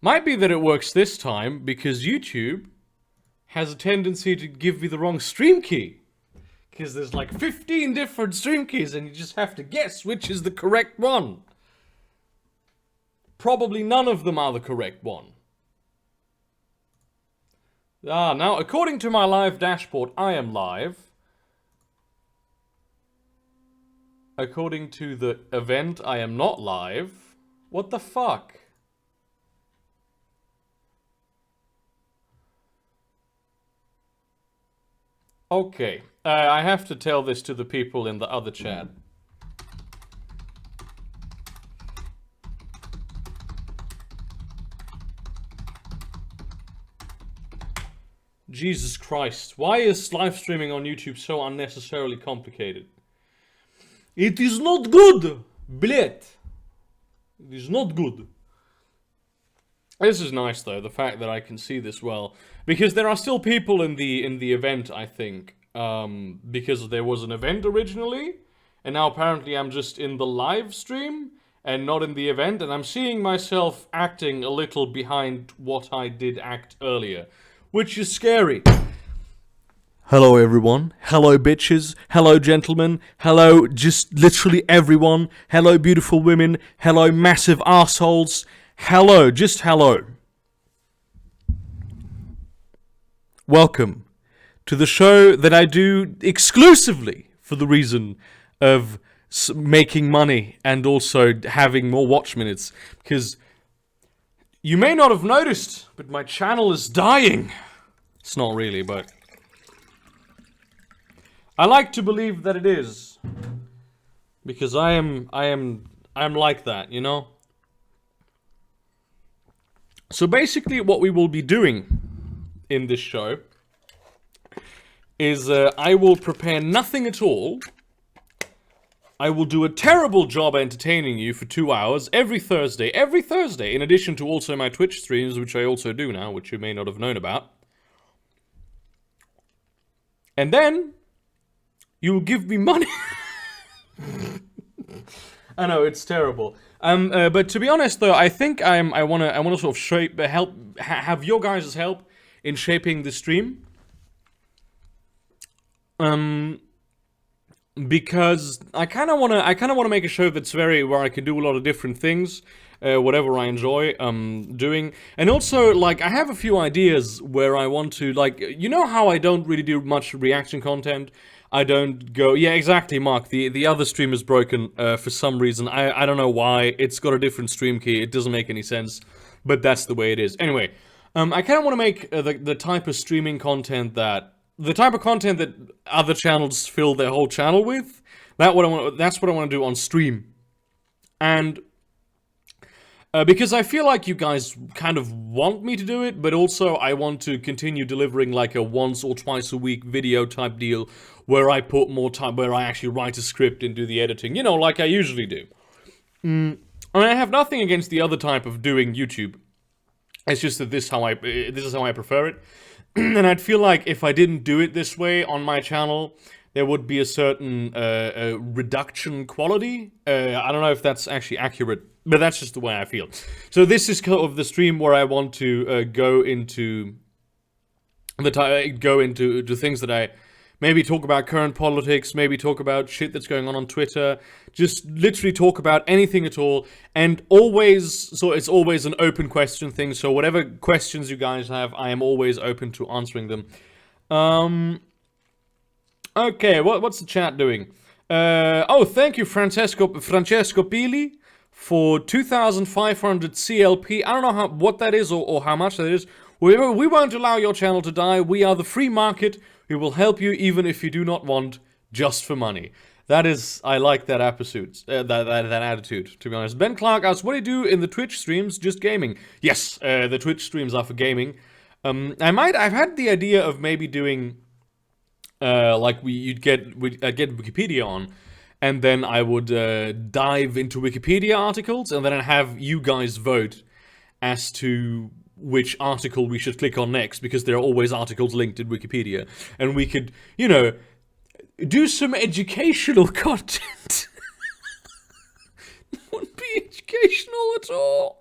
Might be that it works this time because YouTube has a tendency to give me the wrong stream key. Because there's like 15 different stream keys and you just have to guess which is the correct one. Probably none of them are the correct one. Now according to my live dashboard, I am live. According to the event, I am not live. What the fuck? Okay, I have to tell this to the people in the other chat. Jesus Christ, why is live streaming on YouTube so unnecessarily complicated? It is not good, bled. It is not good. This is nice though, the fact that I can see this well, because there are still people in the event, I think, because there was an event originally, and now apparently I'm just in the live stream and not in the event, and I'm seeing myself acting a little behind what I did act earlier, which is scary. Hello everyone, hello bitches, hello gentlemen, hello just literally everyone, hello beautiful women, hello massive assholes. Hello, just hello. Welcome to the show that I do exclusively for the reason of making money and also having more watch minutes. Because you may not have noticed, but my channel is dying. It's not really, but I like to believe that it is. Because I am like that, you know? So basically what we will be doing in this show is I will prepare nothing at all. I will do a terrible job entertaining you for 2 hours every Thursday, in addition to also my Twitch streams, which I also do now, which you may not have known about. And then you will give me money. I know, it's terrible. But to be honest, though, I think I wanna sort of have your guys' help in shaping the stream. Because I kind of wanna make a show that's where I can do a lot of different things, whatever I enjoy doing, and also like I have a few ideas where I want to, like, you know how I don't really do much reaction content. I don't go... Yeah, exactly, Mark. The other stream is broken for some reason. I don't know why. It's got a different stream key. It doesn't make any sense. But that's the way it is. Anyway, I kind of want to make the type of streaming content that... The type of content that other channels fill their whole channel with. That's what I want to do on stream. And... because I feel like you guys kind of want me to do it, but also I want to continue delivering like a once or twice a week video type deal where I put more time, where I actually write a script and do the editing, you know, like I usually do. And I have nothing against the other type of doing YouTube. It's just that this is how I prefer it. And I'd feel like if I didn't do it this way on my channel, there would be a certain reduction quality. I don't know if that's actually accurate, but that's just the way I feel. So this is kind of the stream where I want to go into things that I maybe talk about current politics, maybe talk about shit that's going on Twitter, just literally talk about anything at all, and always, so it's always an open question thing. So whatever questions you guys have, I am always open to answering them. Okay, what's the chat doing? Oh, thank you, Francesco Pili, for 2,500 CLP. I don't know what that is or how much that is. We won't allow your channel to die. We are the free market. We will help you even if you do not want, just for money. That is, I like that attitude. To be honest. Ben Clark asks, what do you do in the Twitch streams? Just gaming. Yes, the Twitch streams are for gaming. I've had the idea of maybe doing. Like I'd get Wikipedia on, and then I would dive into Wikipedia articles, and then I'd have you guys vote as to which article we should click on next, because there are always articles linked in Wikipedia, and we could, you know, do some educational content. It wouldn't be educational at all.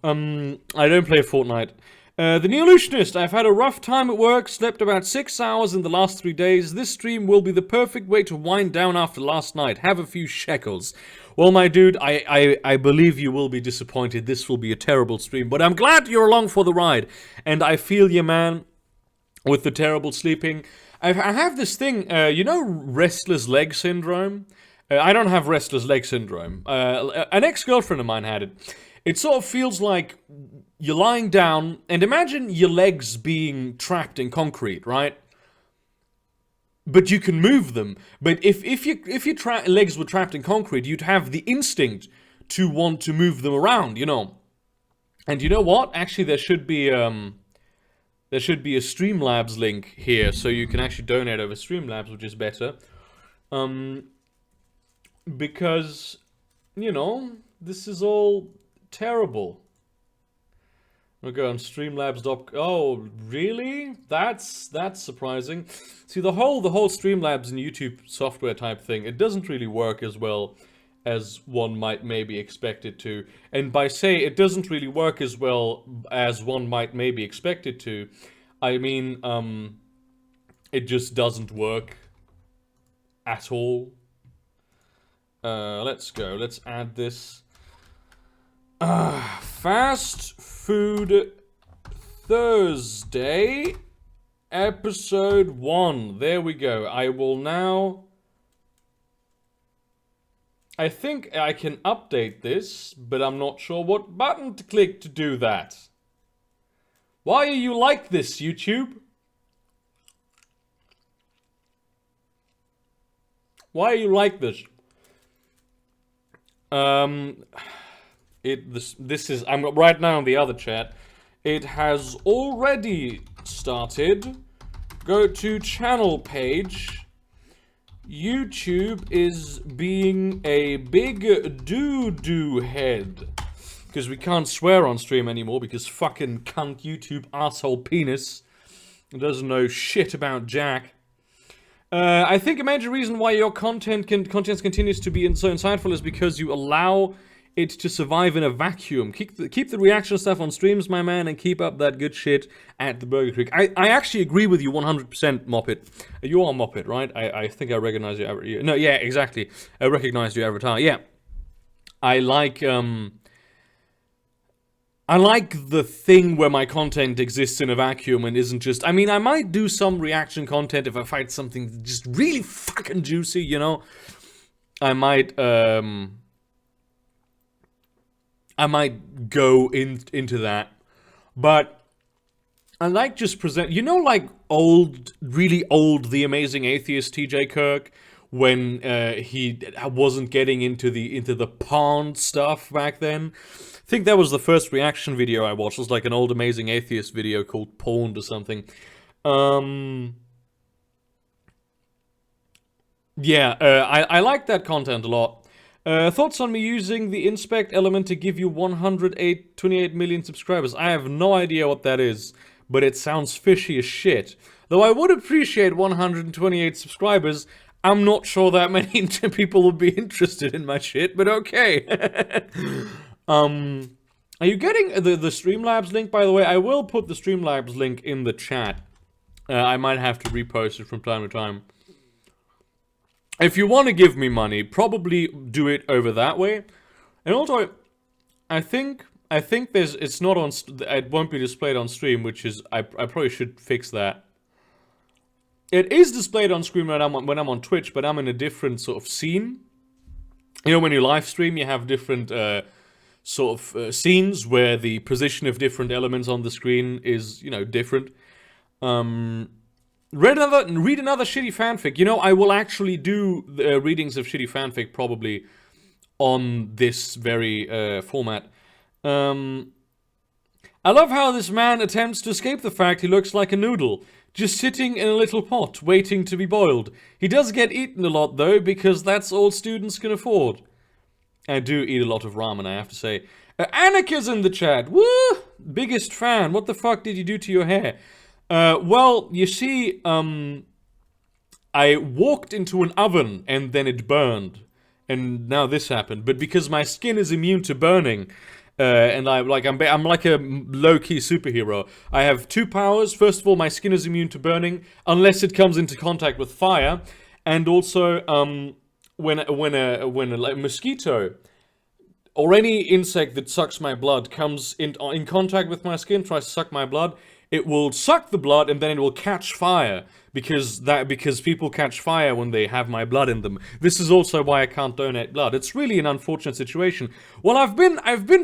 I don't play Fortnite. The New Illusionist, I've had a rough time at work, slept about 6 hours in the last 3 days. This stream will be the perfect way to wind down after last night. Have a few shekels. Well, my dude, I believe you will be disappointed. This will be a terrible stream, but I'm glad you're along for the ride. And I feel you, man, with the terrible sleeping. I have this thing, you know restless leg syndrome? I don't have restless leg syndrome. An ex-girlfriend of mine had it. It sort of feels like you're lying down, and imagine your legs being trapped in concrete, right? But you can move them. But if your legs were trapped in concrete, you'd have the instinct to want to move them around, you know. And you know what? Actually, there should be a Streamlabs link here, so you can actually donate over Streamlabs, which is better. Because, you know, this is all terrible. We'll go on Streamlabs.com. Oh, really? That's surprising. See, the whole Streamlabs and YouTube software type thing, it doesn't really work as well as one might maybe expect it to. And by say it doesn't really work as well as one might maybe expect it to, I mean, it just doesn't work at all. Let's go. Let's add this. Fast Food Thursday, episode 1. There we go. I will now... I think I can update this, but I'm not sure what button to click to do that. Why are you like this, YouTube? Why are you like this? This is, I'm right now in the other chat. It has already started. Go to channel page. YouTube is being a big doo-doo head. Because we can't swear on stream anymore because fucking cunt YouTube asshole penis doesn't know shit about Jack. I think a major reason why your content continues to be so insightful is because you allow it to survive in a vacuum. Keep the reaction stuff on streams, my man, and keep up that good shit at the Burger Creek. I actually agree with you 100%, Moppet. You are Moppet, right? I think I recognize you. No, yeah, exactly. I recognize your avatar. Yeah. I like the thing where my content exists in a vacuum and isn't just... I mean, I might do some reaction content if I find something just really fucking juicy, you know? I might go into that. But I like just present... You know, like, really old The Amazing Atheist TJ Kirk? When he wasn't getting into the pond stuff back then? I think that was the first reaction video I watched. It was like an old Amazing Atheist video called Pawned or something. Yeah, I like that content a lot. Thoughts on me using the inspect element to give you 28 million subscribers? I have no idea what that is, but it sounds fishy as shit. Though I would appreciate 128 subscribers, I'm not sure that many people would be interested in my shit, but okay. Are you getting the Streamlabs link, by the way? I will put the Streamlabs link in the chat. I might have to repost it from time to time. If you want to give me money, probably do it over that way. And also, I think there's, it's not on, it won't be displayed on stream, which is, I probably should fix that. It is displayed on screen when I'm on Twitch, but I'm in a different sort of scene. You know, when you live stream, you have different sort of scenes where the position of different elements on the screen is, you know, different. Read another shitty fanfic. You know, I will actually do readings of shitty fanfic probably on this very format. I love how this man attempts to escape the fact he looks like a noodle. Just sitting in a little pot, waiting to be boiled. He does get eaten a lot, though, because that's all students can afford. I do eat a lot of ramen, I have to say. Annika's in the chat. Woo! Biggest fan. What the fuck did you do to your hair? Well, you see, I walked into an oven, and then it burned. And now this happened. But because my skin is immune to burning, And I'm like a low-key superhero. I have two powers. First of all, my skin is immune to burning unless it comes into contact with fire, and also when a mosquito or any insect that sucks my blood comes in contact with my skin, tries to suck my blood, it will suck the blood and then it will catch fire because people catch fire when they have my blood in them. This is also why I can't donate blood. It's really an unfortunate situation. Well, I've been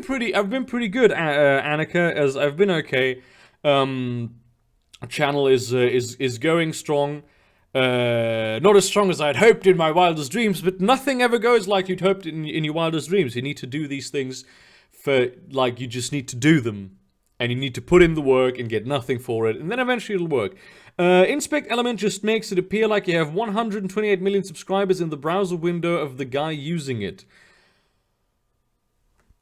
pretty good, Annika, as I've been okay. Channel is going strong. Not as strong as I'd hoped in my wildest dreams, but nothing ever goes like you'd hoped in your wildest dreams. You need to do these things you just need to do them. And you need to put in the work and get nothing for it, and then eventually it'll work. Inspect Element just makes it appear like you have 128 million subscribers in the browser window of the guy using it.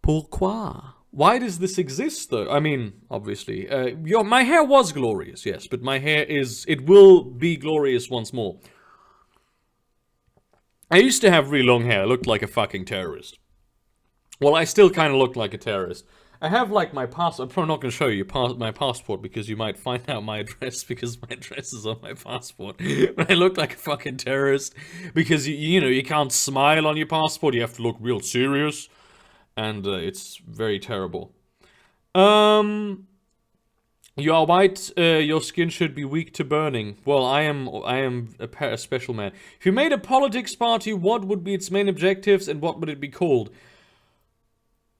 Pourquoi? Why does this exist, though? I mean, obviously, my hair was glorious, yes, but my hair it will be glorious once more. I used to have really long hair. I looked like a fucking terrorist. Well, I still kind of look like a terrorist. I have, like, my passport. I'm probably not going to show you my passport because you might find out my address because my address is on my passport. But I look like a fucking terrorist because, you know, you can't smile on your passport. You have to look real serious. And it's very terrible. You are white. Your skin should be weak to burning. Well, I am a special man. If you made a politics party, what would be its main objectives and what would it be called?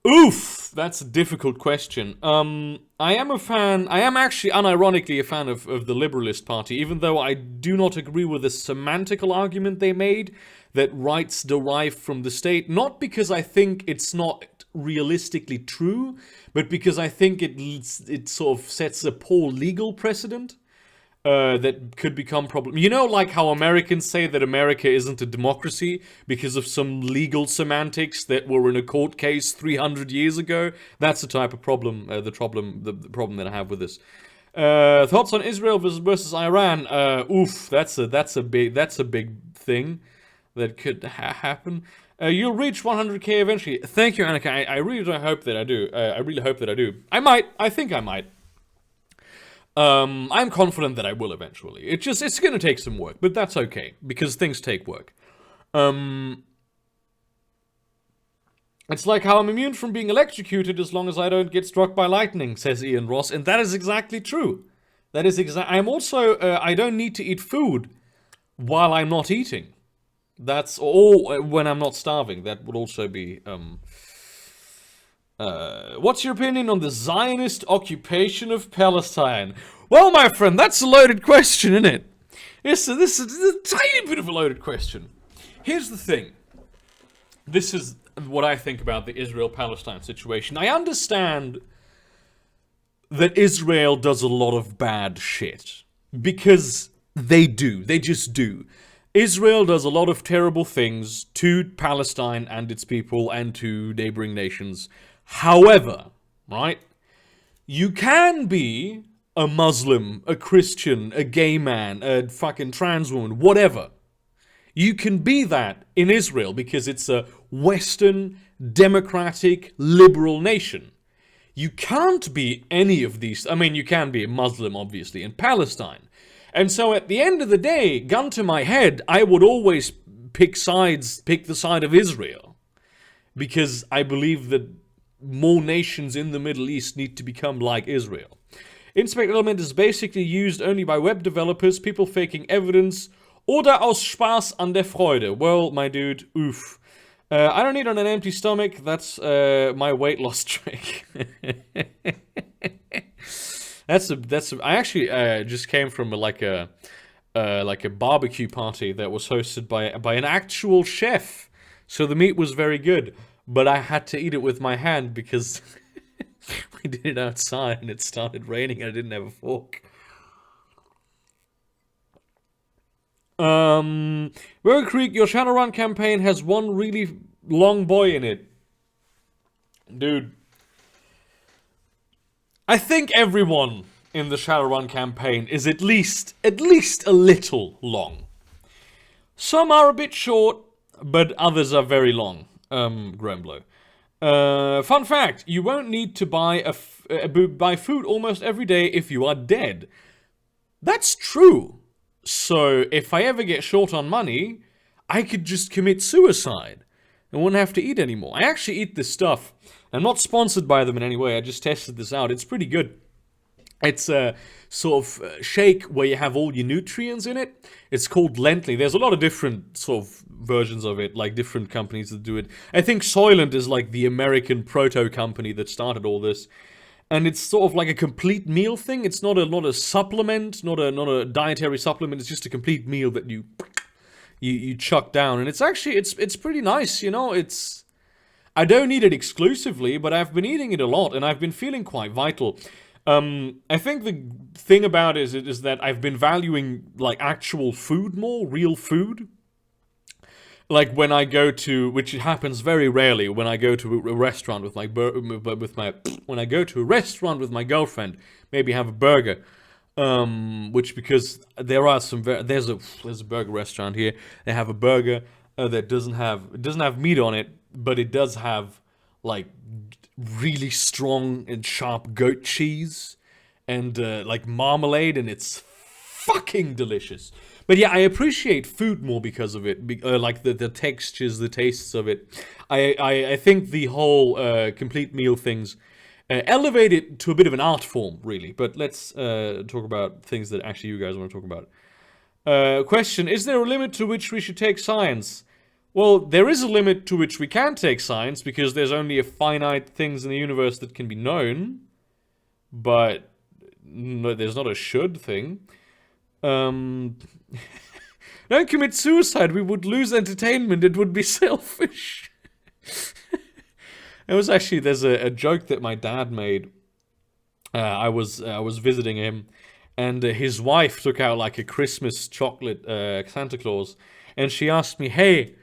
Oof, that's a difficult question. I am actually unironically a fan of the Liberalist Party, even though I do not agree with the semantical argument they made that rights derive from the state, not because I think it's not realistically true, but because I think it sort of sets a poor legal precedent. That could become problem. You know, like how Americans say that America isn't a democracy because of some legal semantics that were in a court case 300 years ago. That's the type of problem. The problem that I have with this. Thoughts on Israel versus Iran? Oof, that's a big thing that could happen. You'll reach 100k eventually. Thank you, Annika. I really do hope that I do. I really hope that I do. I might. I think I might. I'm confident that I will eventually. It's gonna take some work, but that's okay, because things take work. It's like how I'm immune from being electrocuted as long as I don't get struck by lightning, says Ian Ross, and that is exactly true. I'm also, I don't need to eat food while I'm not eating. Or when I'm not starving. That would also be, what's your opinion on the Zionist occupation of Palestine? Well, my friend, that's a loaded question, isn't it? This is a tiny bit of a loaded question. Here's the thing. This is what I think about the Israel-Palestine situation. I understand that Israel does a lot of bad shit. Because they do. They just do. Israel does a lot of terrible things to Palestine and its people and to neighboring nations. However, right, you can be a Muslim, a Christian, a gay man, a fucking trans woman, whatever. You can be that in Israel because it's a Western, democratic, liberal nation. You can't be any of these. I mean, you can be a Muslim, obviously, in Palestine. And so at the end of the day, gun to my head, I would always pick the side of Israel. Because I believe that more nations in the Middle East need to become like Israel. Inspect Element is basically used only by web developers, people faking evidence, oder aus Spaß an der Freude. Well, my dude, oof. I don't eat on an empty stomach, that's my weight loss trick. I actually just came from like a barbecue party that was hosted by an actual chef. So the meat was very good. But I had to eat it with my hand because we did it outside and it started raining and I didn't have a fork. Rogue Creek, your Shadowrun campaign has one really long boy in it. Dude. I think everyone in the Shadowrun campaign is at least a little long. Some are a bit short, but others are very long. Grumblo. Fun fact: you won't need to buy food almost every day if you are dead. That's true. So if I ever get short on money, I could just commit suicide and wouldn't have to eat anymore. I actually eat this stuff. I'm not sponsored by them in any way. I just tested this out. It's pretty good. It's a sort of shake where you have all your nutrients in it. It's called Lently. There's a lot of different sort of versions of it, like different companies that do it. I think Soylent is like the American proto company that started all this. And it's sort of like a complete meal thing. It's not a supplement, not a dietary supplement. It's just a complete meal that you chuck down, and it's actually it's pretty nice. You know, I don't eat it exclusively, but I've been eating it a lot, and I've been feeling quite vital. I think the thing about it is that I've been valuing like actual food more, real food. Like when I go to, which happens very rarely, when I go to a restaurant with when I go to a restaurant with my girlfriend, maybe have a burger. Which because there are there's a burger restaurant here. They have a burger that doesn't have meat on it, but it does have like really strong and sharp goat cheese and like marmalade, and it's fucking delicious. But yeah, I appreciate food more because of it, like the textures, the tastes of it. I think the whole complete meal things elevate it to a bit of an art form, really. But let's talk about things that actually you guys want to talk about. Question: is there a limit to which we should take science? Well, there is a limit to which we can take science, because there's only a finite things in the universe that can be known. But no, there's not a should thing. Don't commit suicide. We would lose entertainment. It would be selfish. It was actually, there's a joke that my dad made. I was visiting him, and his wife took out like a Christmas chocolate Santa Claus, and she asked me, "Hey,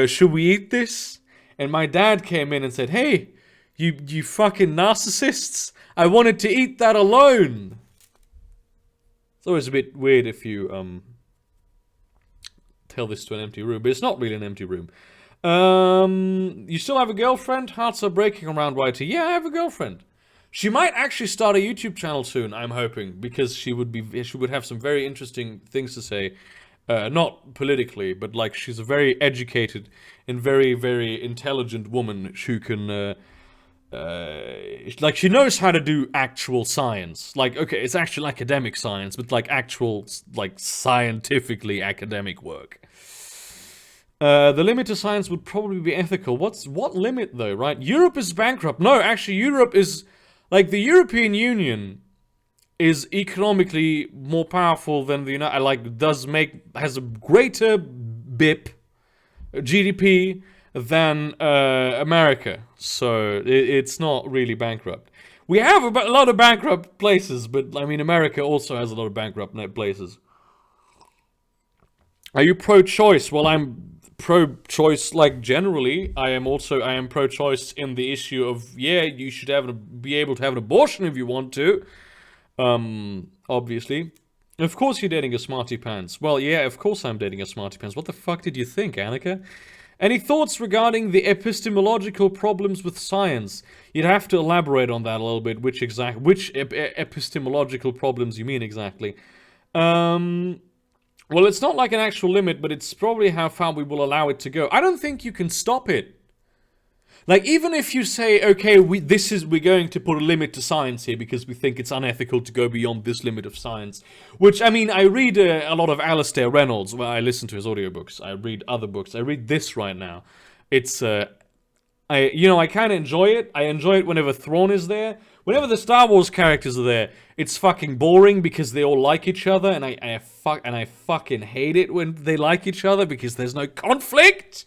should we eat this?" And my dad came in and said, "Hey, you fucking narcissists! I wanted to eat that alone." It's always a bit weird if you tell this to an empty room, but it's not really an empty room. You still have a girlfriend? Hearts are breaking around YT. Yeah, I have a girlfriend. She might actually start a YouTube channel soon, I'm hoping, because she would have some very interesting things to say. Not politically, but like she's a very educated and very, very intelligent woman who can like she knows how to do actual science. Like, okay, it's actual academic science, but like actual like scientifically academic work. The limit to science would probably be ethical. What limit though, right? Europe is bankrupt. No, actually Europe is, like, the European Union is economically more powerful than the United, has a greater GDP than America. So it's not really bankrupt. We have a lot of bankrupt places, but I mean America also has a lot of bankrupt places. Are you pro-choice? Well, I'm pro-choice, like, generally. I am pro-choice in the issue of, yeah, you should be able to have an abortion if you want to. Obviously. Of course you're dating a smarty pants. Well, yeah, of course I'm dating a smarty pants. What the fuck did you think, Annika? Any thoughts regarding the epistemological problems with science? You'd have to elaborate on that a little bit, which epistemological problems you mean exactly. Well, it's not like an actual limit, but it's probably how far we will allow it to go. I don't think you can stop it. Like, even if you say, okay, we're going to put a limit to science here because we think it's unethical to go beyond this limit of science. Which, I mean, I read a lot of Alastair Reynolds. Well, I listen to his audiobooks. I read other books. I read this right now. It's, I kind of enjoy it. I enjoy it whenever Thrawn is there. Whenever the Star Wars characters are there, it's fucking boring because they all like each other, and I fucking hate it when they like each other because there's no conflict.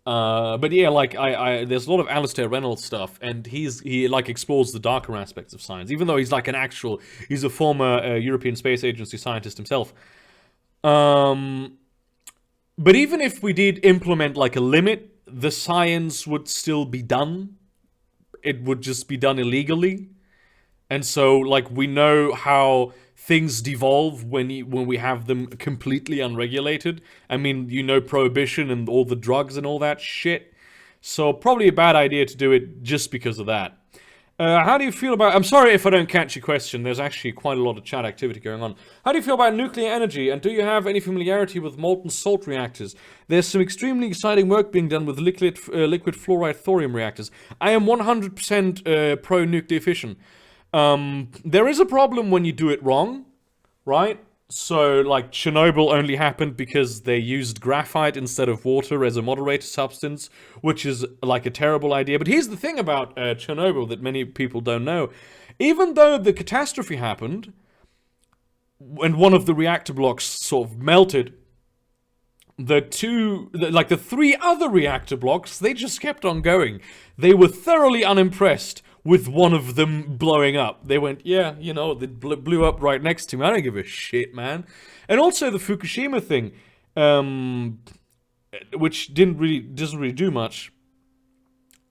But yeah, like there's a lot of Alastair Reynolds stuff, and he like explores the darker aspects of science, even though he's like he's a former European Space Agency scientist himself. But even if we did implement like a limit, the science would still be done. It would just be done illegally. And so, like, we know how things devolve when we have them completely unregulated. I mean, prohibition and all the drugs and all that shit. So probably a bad idea to do it just because of that. How do you feel about... I'm sorry if I don't catch your question. There's actually quite a lot of chat activity going on. How do you feel about nuclear energy? And do you have any familiarity with molten salt reactors? There's some extremely exciting work being done with liquid fluoride thorium reactors. I am 100% pro-nuclear fission. There is a problem when you do it wrong, right? So, like, Chernobyl only happened because they used graphite instead of water as a moderator substance, which is, like, a terrible idea. But here's the thing about Chernobyl that many people don't know. Even though the catastrophe happened, and one of the reactor blocks sort of melted, the three other reactor blocks, they just kept on going. They were thoroughly unimpressed with one of them blowing up. They went, yeah, it blew up right next to me. I don't give a shit, man. And also the Fukushima thing, which doesn't really do much.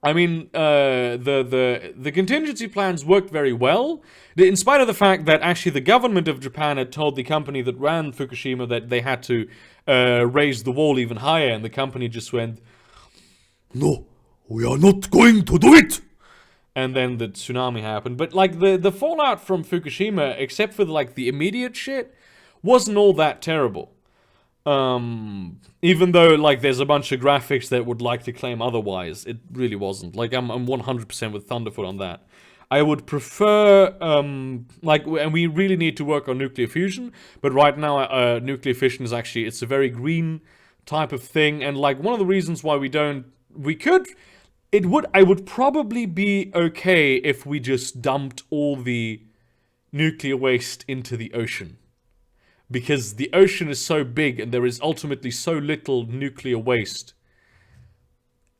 I mean, the contingency plans worked very well, in spite of the fact that actually the government of Japan had told the company that ran Fukushima that they had to raise the wall even higher, and the company just went, "No, we are not going to do it." And then the tsunami happened. But, like, the fallout from Fukushima, except for, like, the immediate shit, wasn't all that terrible. Even though, like, there's a bunch of graphics that would like to claim otherwise, it really wasn't. Like, I'm 100% with Thunderfoot on that. I would prefer, and we really need to work on nuclear fusion, but right now, nuclear fission is actually, it's a very green type of thing, and, like, one of the reasons why I would probably be okay if we just dumped all the nuclear waste into the ocean. Because the ocean is so big and there is ultimately so little nuclear waste.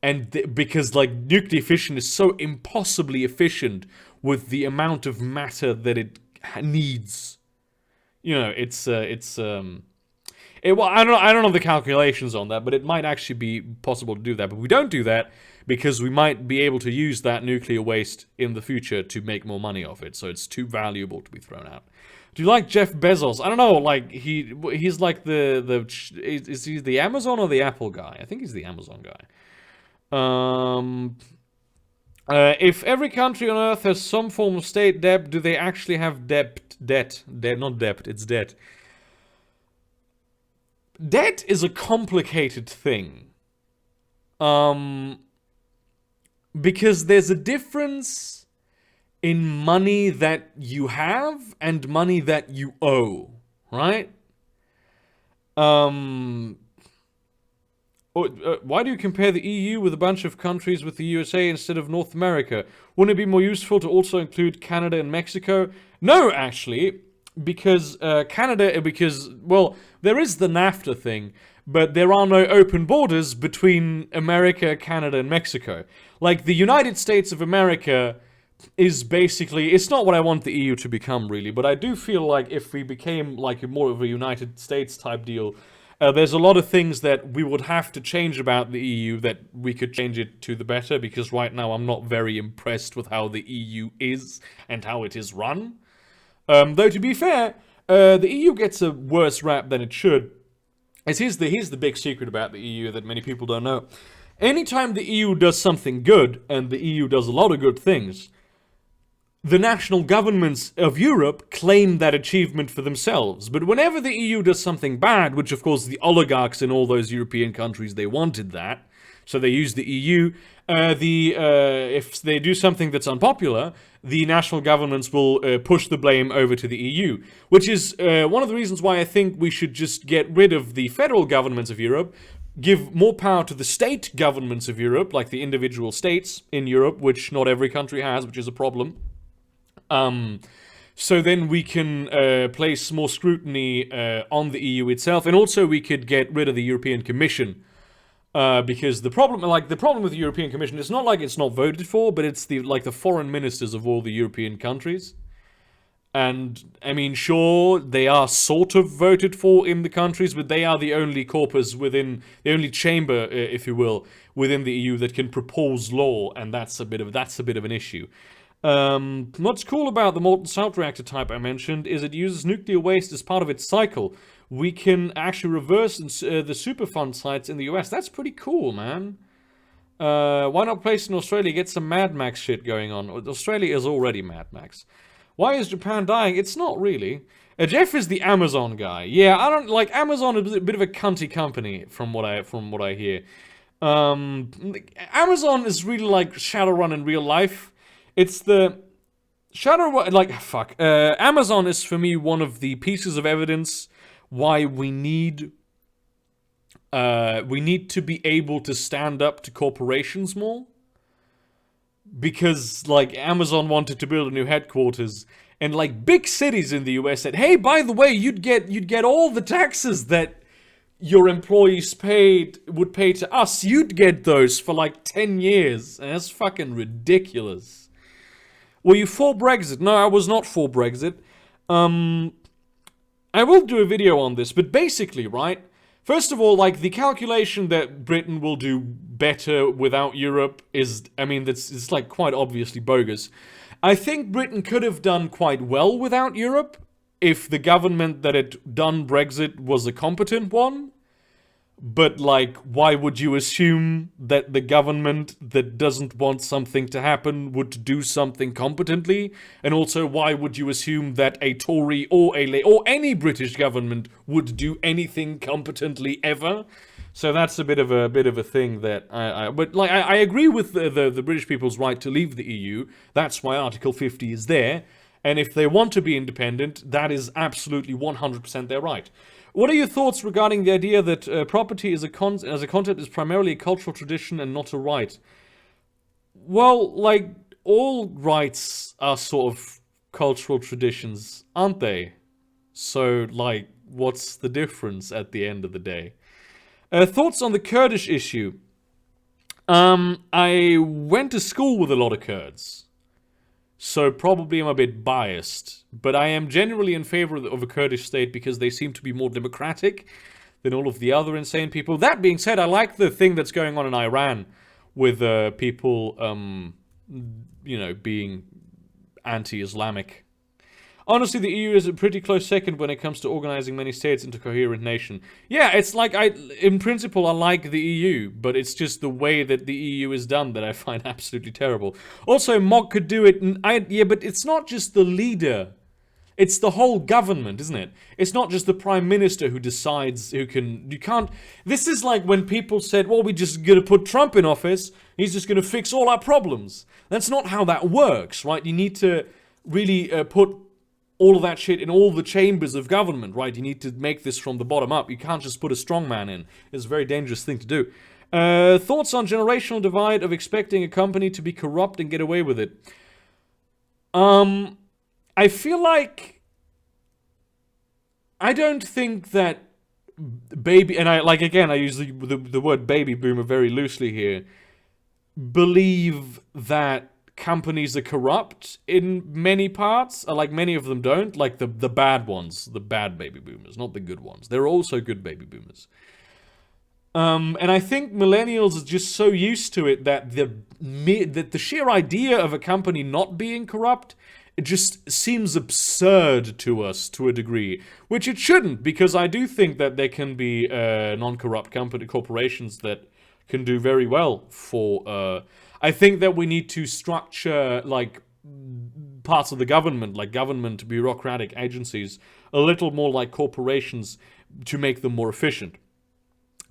And because, like, nuclear fission is so impossibly efficient with the amount of matter that it needs. Well, I don't know the calculations on that, but it might actually be possible to do that. But we don't do that because we might be able to use that nuclear waste in the future to make more money off it. So it's too valuable to be thrown out. Do you like Jeff Bezos? I don't know. Like, he's like is he the Amazon or the Apple guy? I think he's the Amazon guy. If every country on Earth has some form of state debt, do they actually have debt? Not debt. It's debt. Debt is a complicated thing. Because there's a difference in money that you have and money that you owe, right? Why do you compare the EU with a bunch of countries with the USA instead of North America? Wouldn't it be more useful to also include Canada and Mexico? No, actually, because well, there is the NAFTA thing, but there are no open borders between America, Canada, and Mexico. Like, the United States of America is basically... It's not what I want the EU to become, really, but I do feel like if we became, like, more of a United States type deal, there's a lot of things that we would have to change about the EU that we could change it to the better, because right now I'm not very impressed with how the EU is and how it is run. Though, to be fair, the EU gets a worse rap than it should. Here's the big secret about the EU that many people don't know. Anytime the EU does something good, and the EU does a lot of good things, the national governments of Europe claim that achievement for themselves. But whenever the EU does something bad, which of course the oligarchs in all those European countries, they wanted that, so they use the EU, if they do something that's unpopular, the national governments will push the blame over to the EU, which is one of the reasons why I think we should just get rid of the federal governments of Europe, give more power to the state governments of Europe, like the individual states in Europe, which not every country has, which is a problem. So then we can place more scrutiny on the EU itself, and also we could get rid of the European Commission. Because the problem with the European Commission, it's not like it's not voted for, but it's the foreign ministers of all the European countries. And, I mean, sure, they are sort of voted for in the countries, but they are the only corpus within, the only chamber, if you will, within the EU that can propose law, and that's a bit of an issue. What's cool about the molten salt reactor type I mentioned is it uses nuclear waste as part of its cycle. We can actually reverse the Superfund sites in the US. That's pretty cool, man. Why not place in Australia? Get some Mad Max shit going on. Australia is already Mad Max. Why is Japan dying? It's not really. Jeff is the Amazon guy. Yeah, I don't like Amazon is a bit of a cunty company from what I hear. Amazon is really like Shadowrun in real life. It's the Shadowrun, like fuck. Amazon is for me one of the pieces of evidence why we need to be able to stand up to corporations more. Because like Amazon wanted to build a new headquarters, and like big cities in the US said, "Hey, by the way, you'd get all the taxes that your employees would pay to us. You'd get those for like 10 years." And that's fucking ridiculous. Were you for Brexit? No, I was not for Brexit. I will do a video on this, but basically, right? First of all, like, the calculation that Britain will do better without Europe is, I mean, it's like quite obviously bogus. I think Britain could have done quite well without Europe if the government that had done Brexit was a competent one. But, like, why would you assume that the government that doesn't want something to happen would do something competently? And also, why would you assume that a Tory or any British government would do anything competently ever? So that's a bit of a thing that I agree with the British people's right to leave the EU. That's why Article 50 is there. And if they want to be independent, that is absolutely 100% their right. What are your thoughts regarding the idea that property as a concept is primarily a cultural tradition and not a right? Well, like, all rights are sort of cultural traditions, aren't they? So, like, what's the difference at the end of the day? Thoughts on the Kurdish issue? I went to school with a lot of Kurds. So probably I'm a bit biased, but I am generally in favor of a Kurdish state because they seem to be more democratic than all of the other insane people. That being said, I like the thing that's going on in Iran with people, being anti-Islamic. Honestly, the EU is a pretty close second when it comes to organizing many states into a coherent nation. Yeah, it's like, in principle, I like the EU, but it's just the way that the EU is done that I find absolutely terrible. Also, Mog could do it, yeah, but it's not just the leader. It's the whole government, isn't it? It's not just the prime minister who decides you can't, this is like when people said, well, we're just gonna put Trump in office, he's just gonna fix all our problems. That's not how that works, right? You need to really put all of that shit in all the chambers of government, right? You need to make this from the bottom up. You can't just put a strongman in. It's a very dangerous thing to do. Thoughts on generational divide of expecting a company to be corrupt and get away with it? I feel like I don't think that and I use the word baby boomer very loosely here, believe that companies are corrupt in many parts. Like, many of them don't. Like, the bad ones, the bad baby boomers, not the good ones. There are also good baby boomers. And I think millennials are just so used to it that the sheer idea of a company not being corrupt, it just seems absurd to us to a degree, which it shouldn't, because I do think that there can be non-corrupt corporations that can do very well for. I think that we need to structure, like, parts of the government, like government bureaucratic agencies, a little more like corporations to make them more efficient.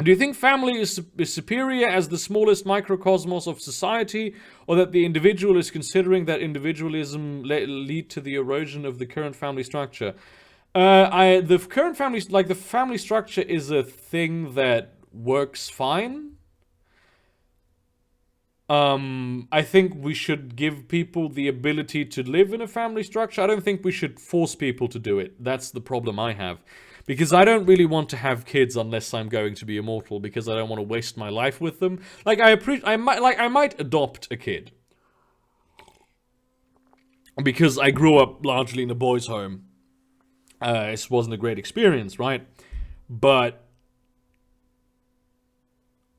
Do you think family is superior as the smallest microcosmos of society, or that the individual is considering that individualism lead to the erosion of the current family structure? The current family, like, the family structure is a thing that works fine. I think we should give people the ability to live in a family structure. I don't think we should force people to do it. That's the problem I have. Because I don't really want to have kids unless I'm going to be immortal, because I don't want to waste my life with them. Like, I might adopt a kid. Because I grew up largely in a boys' home. It wasn't a great experience, right? But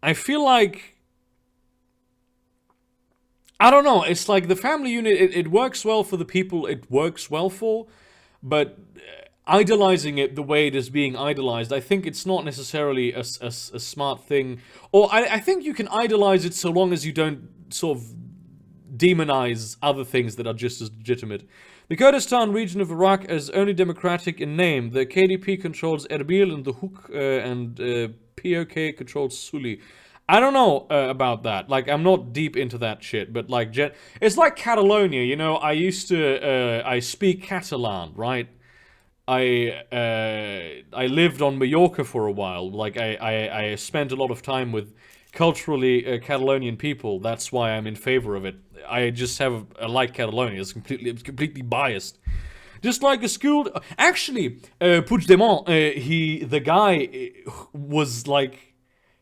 I feel like I don't know. It's like the family unit. It works well for the people it works well for, but idolizing it the way it is being idolized, I think it's not necessarily a smart thing. Or I think you can idolize it so long as you don't sort of demonize other things that are just as legitimate. The Kurdistan region of Iraq is only democratic in name. The KDP controls Erbil and the Huk, and POK controls Suli. I don't know about that. Like, I'm not deep into that shit, but like, it's like Catalonia. You know, I speak Catalan, right? I lived on Mallorca for a while. Like I spent a lot of time with culturally Catalonian people. That's why I'm in favor of it. I just have I like Catalonia. It's completely biased. Just like a school. Actually, Puigdemont, the guy was like,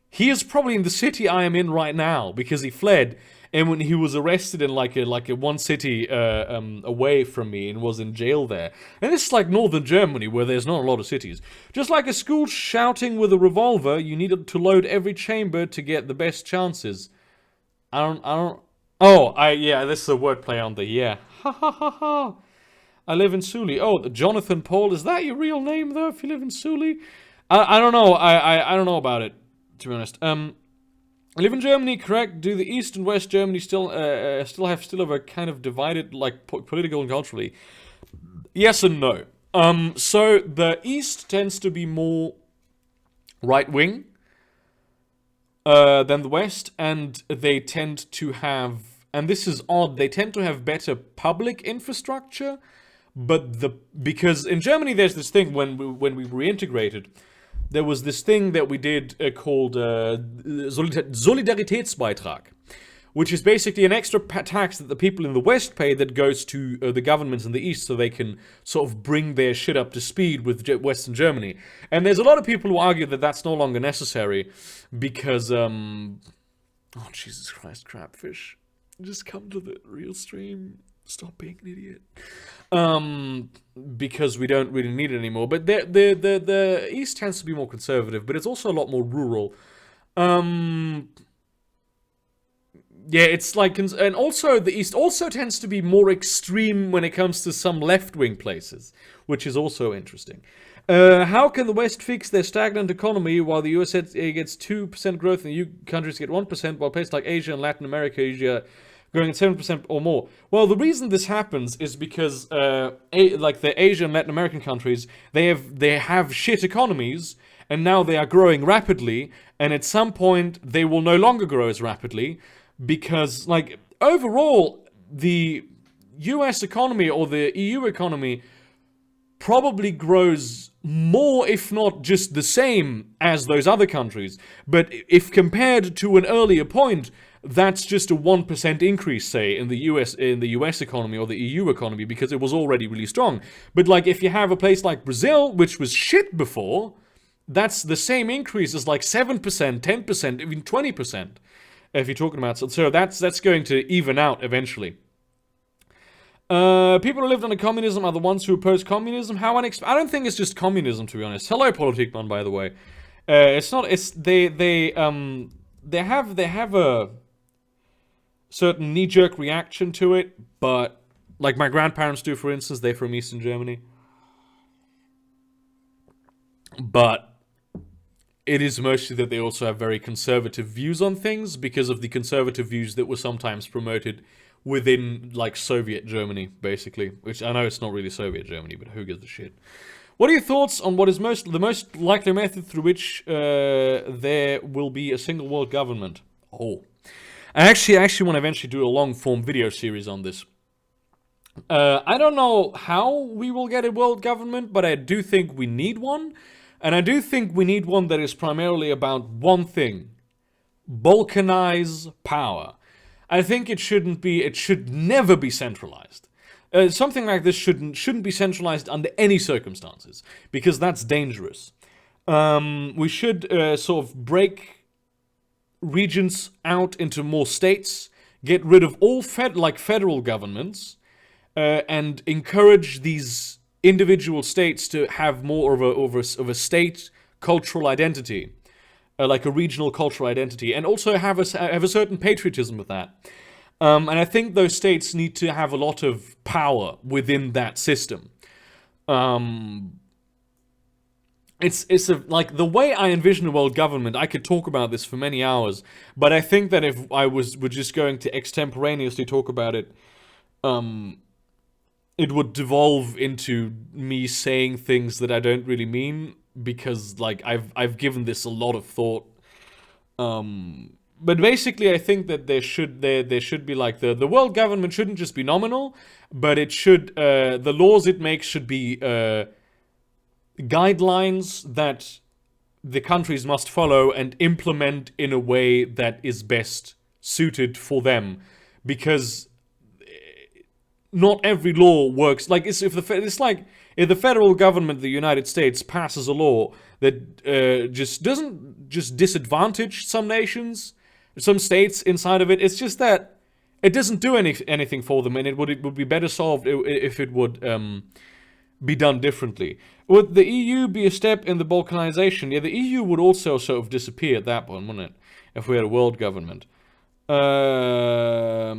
he is probably in the city I am in right now because he fled. And when he was arrested in like a one city away from me and was in jail there, and this is like northern Germany where there's not a lot of cities. Just like a school shouting with a revolver, you need to load every chamber to get the best chances. I don't. Oh, yeah. This is a wordplay on the yeah. Ha ha ha ha. I live in Suli. Oh, Jonathan Paul, is that your real name though? If you live in Suli, I don't know. I don't know about it, to be honest. I live in Germany, correct? Do the East and West Germany still have a kind of divided, like, political and culturally? Yes and no. So the East tends to be more right-wing than the West, and they tend to have, and this is odd, they tend to have better public infrastructure, but because in Germany there's this thing when we reintegrated. There was this thing that we did called Solidaritätsbeitrag, which is basically an extra tax that the people in the West pay that goes to the governments in the East so they can sort of bring their shit up to speed with Western Germany. And there's a lot of people who argue that that's no longer necessary because, oh, Jesus Christ, crabfish. Just come to the real stream. Stop being an idiot. Because we don't really need it anymore. But the East tends to be more conservative, but it's also a lot more rural. Yeah, it's like, and also the East also tends to be more extreme when it comes to some left-wing places, which is also interesting. How can the West fix their stagnant economy while the US gets 2% growth and EU countries get 1%, while places like Asia and Latin America usually growing at 7% or more? Well, the reason this happens is because, like the Asian and Latin American countries, they have shit economies, and now they are growing rapidly, and at some point they will no longer grow as rapidly, because, like, overall, the US economy or the EU economy probably grows more, if not just the same, as those other countries. But if compared to an earlier point, that's just a 1% increase, say, in the US economy or the EU economy, because it was already really strong. But like, if you have a place like Brazil, which was shit before, that's the same increase as like 7%, 10%, even 20%. If you're talking about, so that's going to even out eventually. People who lived under communism are the ones who oppose communism. I don't think it's just communism, to be honest. Hello, Politikman, by the way. It's not. It's they have a certain knee-jerk reaction to it, but like my grandparents do, for instance, they're from Eastern Germany. But it is mostly that they also have very conservative views on things because of the conservative views that were sometimes promoted within, like, Soviet Germany, basically. Which, I know it's not really Soviet Germany, but who gives a shit? What are your thoughts on what is the most likely method through which there will be a single world government? Oh. I actually want to eventually do a long-form video series on this. I don't know how we will get a world government, but I do think we need one. And I do think we need one that is primarily about one thing. Balkanize power. I think it should never be centralized. Something like this shouldn't be centralized under any circumstances, because that's dangerous. We should sort of break regions out into more states, get rid of all federal governments, and encourage these individual states to have more of a state cultural identity, like a regional cultural identity, and also have a certain patriotism with that. And I think those states need to have a lot of power within that system. Um, it's like the way I envision a world government. I could talk about this for many hours, but I think that if I were just going to extemporaneously talk about it, um, it would devolve into me saying things that I don't really mean because like I've given this a lot of thought. But basically, I think that there should be like the world government shouldn't just be nominal, but it should the laws it makes should be guidelines that the countries must follow and implement in a way that is best suited for them, because not every law works. Like it's like if the federal government of the United States passes a law that just doesn't just disadvantage some nations, some states inside of it. It's just that it doesn't do anything for them, and it would be better solved if it would be done differently. Would the EU be a step in the balkanization? Yeah, the EU would also sort of disappear at that point, wouldn't it? If we had a world government. I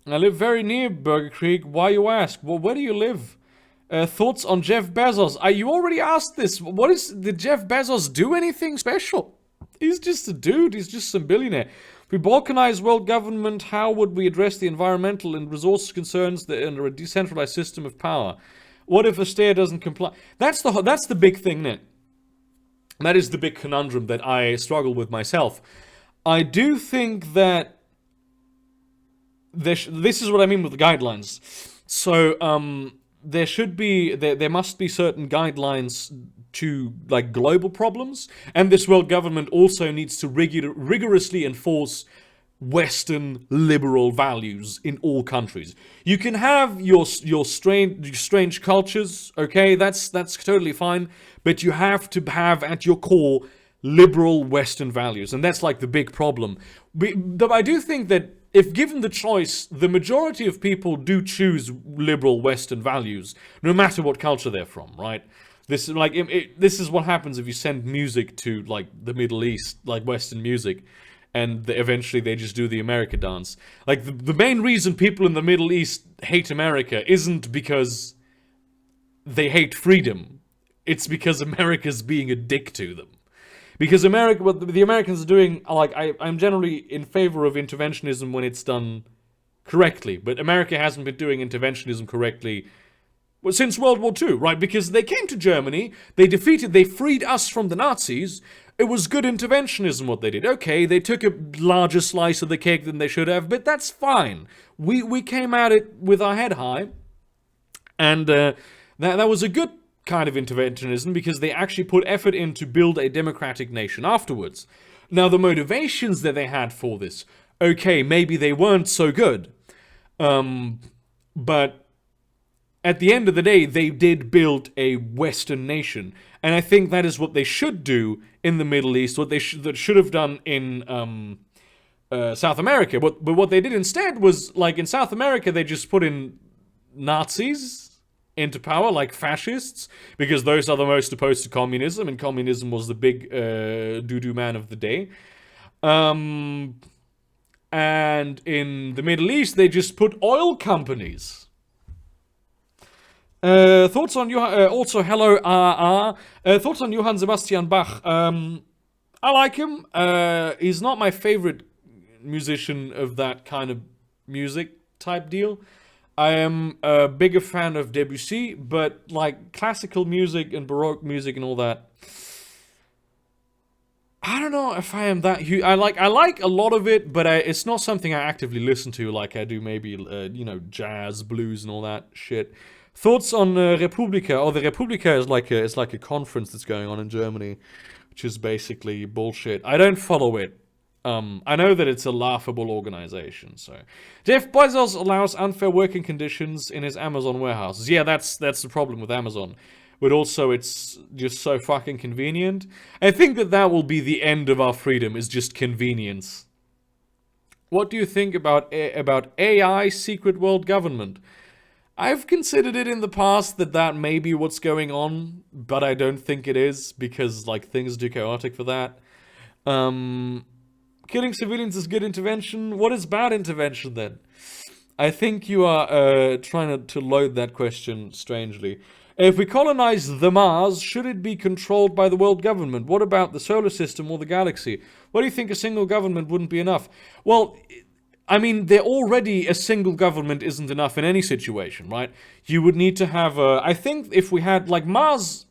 live very near Burger Creek. Why, you ask? Well, where do you live? Thoughts on Jeff Bezos? You already asked this. Did Jeff Bezos do anything special? He's just a dude. He's just some billionaire. If we balkanize world government, how would we address the environmental and resource concerns that under a decentralized system of power? What if a state doesn't comply? That's the big thing, Nick. That is the big conundrum that I struggle with myself. I do think that this is what I mean with the guidelines. So there must be certain guidelines to like global problems, and this world government also needs to rigorously enforce Western liberal values in all countries. You can have your strange cultures, okay? That's totally fine, but you have to have at your core liberal Western values, and that's like the big problem. But I do think that if given the choice, the majority of people do choose liberal Western values, no matter what culture they're from, right? This is like this is what happens if you send music to like the Middle East, like Western music, and eventually they just do the America dance. Like the main reason people in the Middle East hate America isn't because they hate freedom. It's because America's being a dick to them. Because what the Americans are doing, like I'm generally in favor of interventionism when it's done correctly, but America hasn't been doing interventionism correctly since World War II, right? Because they came to Germany, they freed us from the Nazis. It was good interventionism what they did. Okay, they took a larger slice of the cake than they should have, but that's fine. We came at it with our head high, and that was a good kind of interventionism because they actually put effort in to build a democratic nation afterwards. Now, the motivations that they had for this, okay, maybe they weren't so good, but at the end of the day, they did build a Western nation, and I think that is what they should do in the Middle East. What they should have done in South America. But what they did instead was, like in South America, they just put in Nazis into power, like fascists, because those are the most opposed to communism, and communism was the big doo-doo man of the day. And in the Middle East, they just put oil companies. Thoughts on Johann, also hello thoughts on Johann Sebastian Bach. I like him. He's not my favorite musician of that kind of music type deal. I am a bigger fan of Debussy, but like classical music and Baroque music and all that, I don't know if I am that huge. I like a lot of it, but it's not something I actively listen to like I do maybe jazz, blues, and all that shit. Thoughts on Republika? Oh, the Republika is like a conference that's going on in Germany, which is basically bullshit. I don't follow it. I know that it's a laughable organization. So, Jeff Bezos allows unfair working conditions in his Amazon warehouses. Yeah, that's the problem with Amazon. But also, it's just so fucking convenient. I think that will be the end of our freedom, is just convenience. What do you think about AI secret world government? I've considered it in the past that may be what's going on, but I don't think it is, because, like, things are too chaotic for that. Killing civilians is good intervention. What is bad intervention then? I think you are trying to load that question strangely. If we colonize the Mars, should it be controlled by the world government? What about the solar system or the galaxy? What do you think a single government wouldn't be enough? Well, I mean, there already a single government isn't enough in any situation, right? You would need to have a... I think if we had, like, Mars...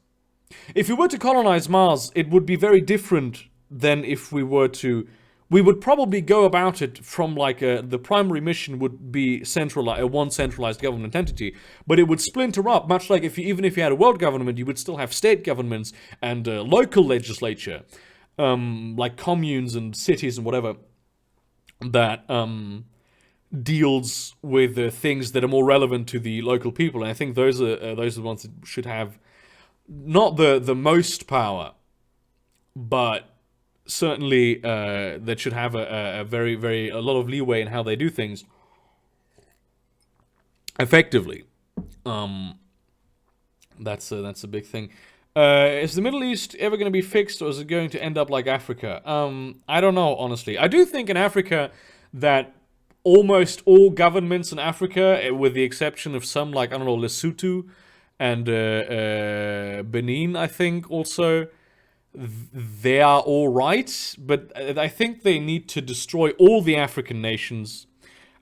If we were to colonize Mars, it would be very different than if we were to... We would probably go about it from, like, the primary mission would be one centralized government entity, but it would splinter up, much like even if you had a world government, you would still have state governments and local legislature, like communes and cities and whatever, that deals with things that are more relevant to the local people. And I think those are the ones that should have not the most power, but certainly that should have a lot of leeway in how they do things effectively. That's a big thing. Is the Middle East ever going to be fixed, or is it going to end up like Africa? I don't know, honestly. I do think in Africa that almost all governments in Africa, with the exception of some, like, I don't know, Lesotho and Benin, I think, also, they are all right, but I think they need to destroy all the African nations,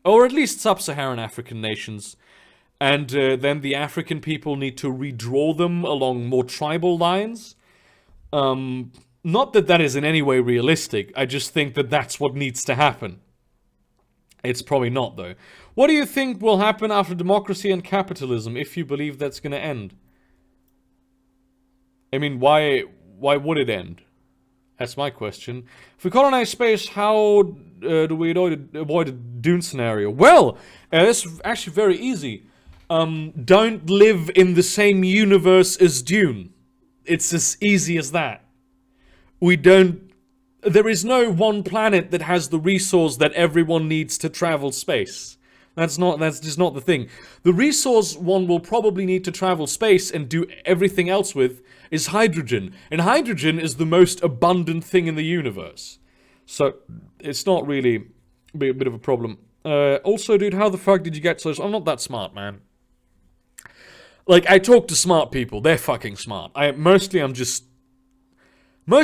or at least sub-Saharan African nations, and then the African people need to redraw them along more tribal lines. Not that that is in any way realistic, I just think that that's what needs to happen. It's probably not, though. What do you think will happen after democracy and capitalism, if you believe that's going to end? I mean, why would it end? That's my question. If we colonize space, how do we avoid a Dune scenario? Well, that's actually very easy. Don't live in the same universe as Dune. It's as easy as that. There is no one planet that has the resource that everyone needs to travel space. That's just not the thing. The resource one will probably need to travel space and do everything else with is hydrogen. And hydrogen is the most abundant thing in the universe. So, it's not really a bit of a problem. Also, dude, how the fuck did you get so... I'm not that smart, man. Like, I talk to smart people. They're fucking smart. Mostly, I'm just not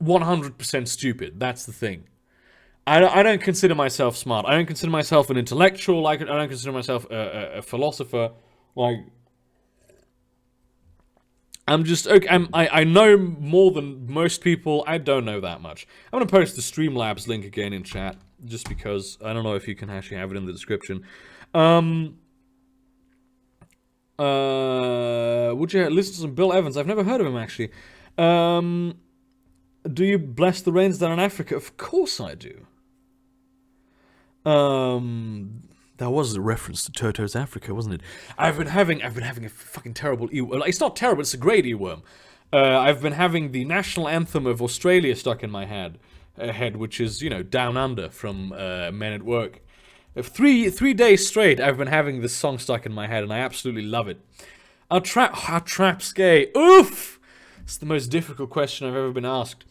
100% stupid. That's the thing. I don't consider myself smart. I don't consider myself an intellectual. I don't consider myself a philosopher. Like, I'm just... Okay, I know more than most people. I don't know that much. I'm going to post the Streamlabs link again in chat, just because I don't know if you can actually have it in the description. Would you listen to some Bill Evans? I've never heard of him, actually. Do you bless the rains down in Africa? Of course I do. That was a reference to Toto's Africa, wasn't it? I've been having a fucking terrible earworm. It's not terrible, it's a great earworm. I've been having the national anthem of Australia stuck in my head, which is, you know, Down Under from Men at Work. 3 days straight, I've been having this song stuck in my head, and I absolutely love it. Are traps gay? Oof! It's the most difficult question I've ever been asked.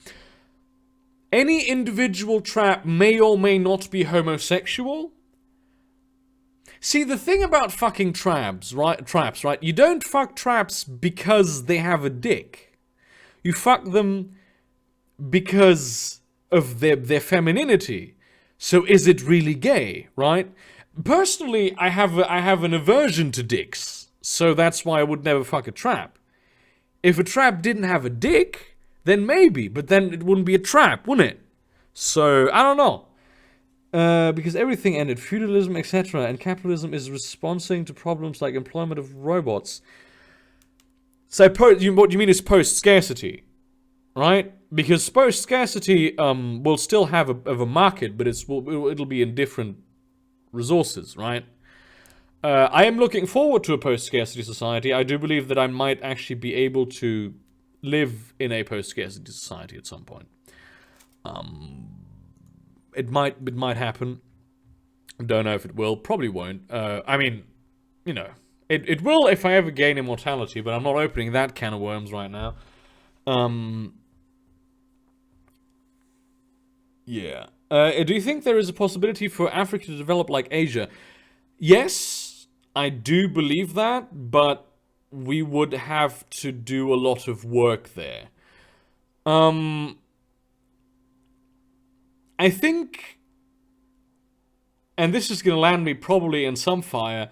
Any individual trap may or may not be homosexual. See, the thing about fucking traps, right? You don't fuck traps because they have a dick. You fuck them because of their femininity. So is it really gay, right? Personally, I have an aversion to dicks, so that's why I would never fuck a trap. If a trap didn't have a dick, then maybe, but then it wouldn't be a trap, wouldn't it? So, I don't know. Because everything ended, feudalism, etc., and capitalism is responding to problems like employment of robots. So, what you mean is post-scarcity, right? Because post-scarcity will still have a market, but it'll be in different resources, right? I am looking forward to a post-scarcity society. I do believe that I might actually be able to live in a post-scarcity society at some point. It might happen. Don't know if it will. Probably won't. I mean, you know, it will if I ever gain immortality, but I'm not opening that can of worms right now. Yeah. Do you think there is a possibility for Africa to develop like Asia? Yes, I do believe that, but we would have to do a lot of work there. I think, and this is going to land me probably in some fire,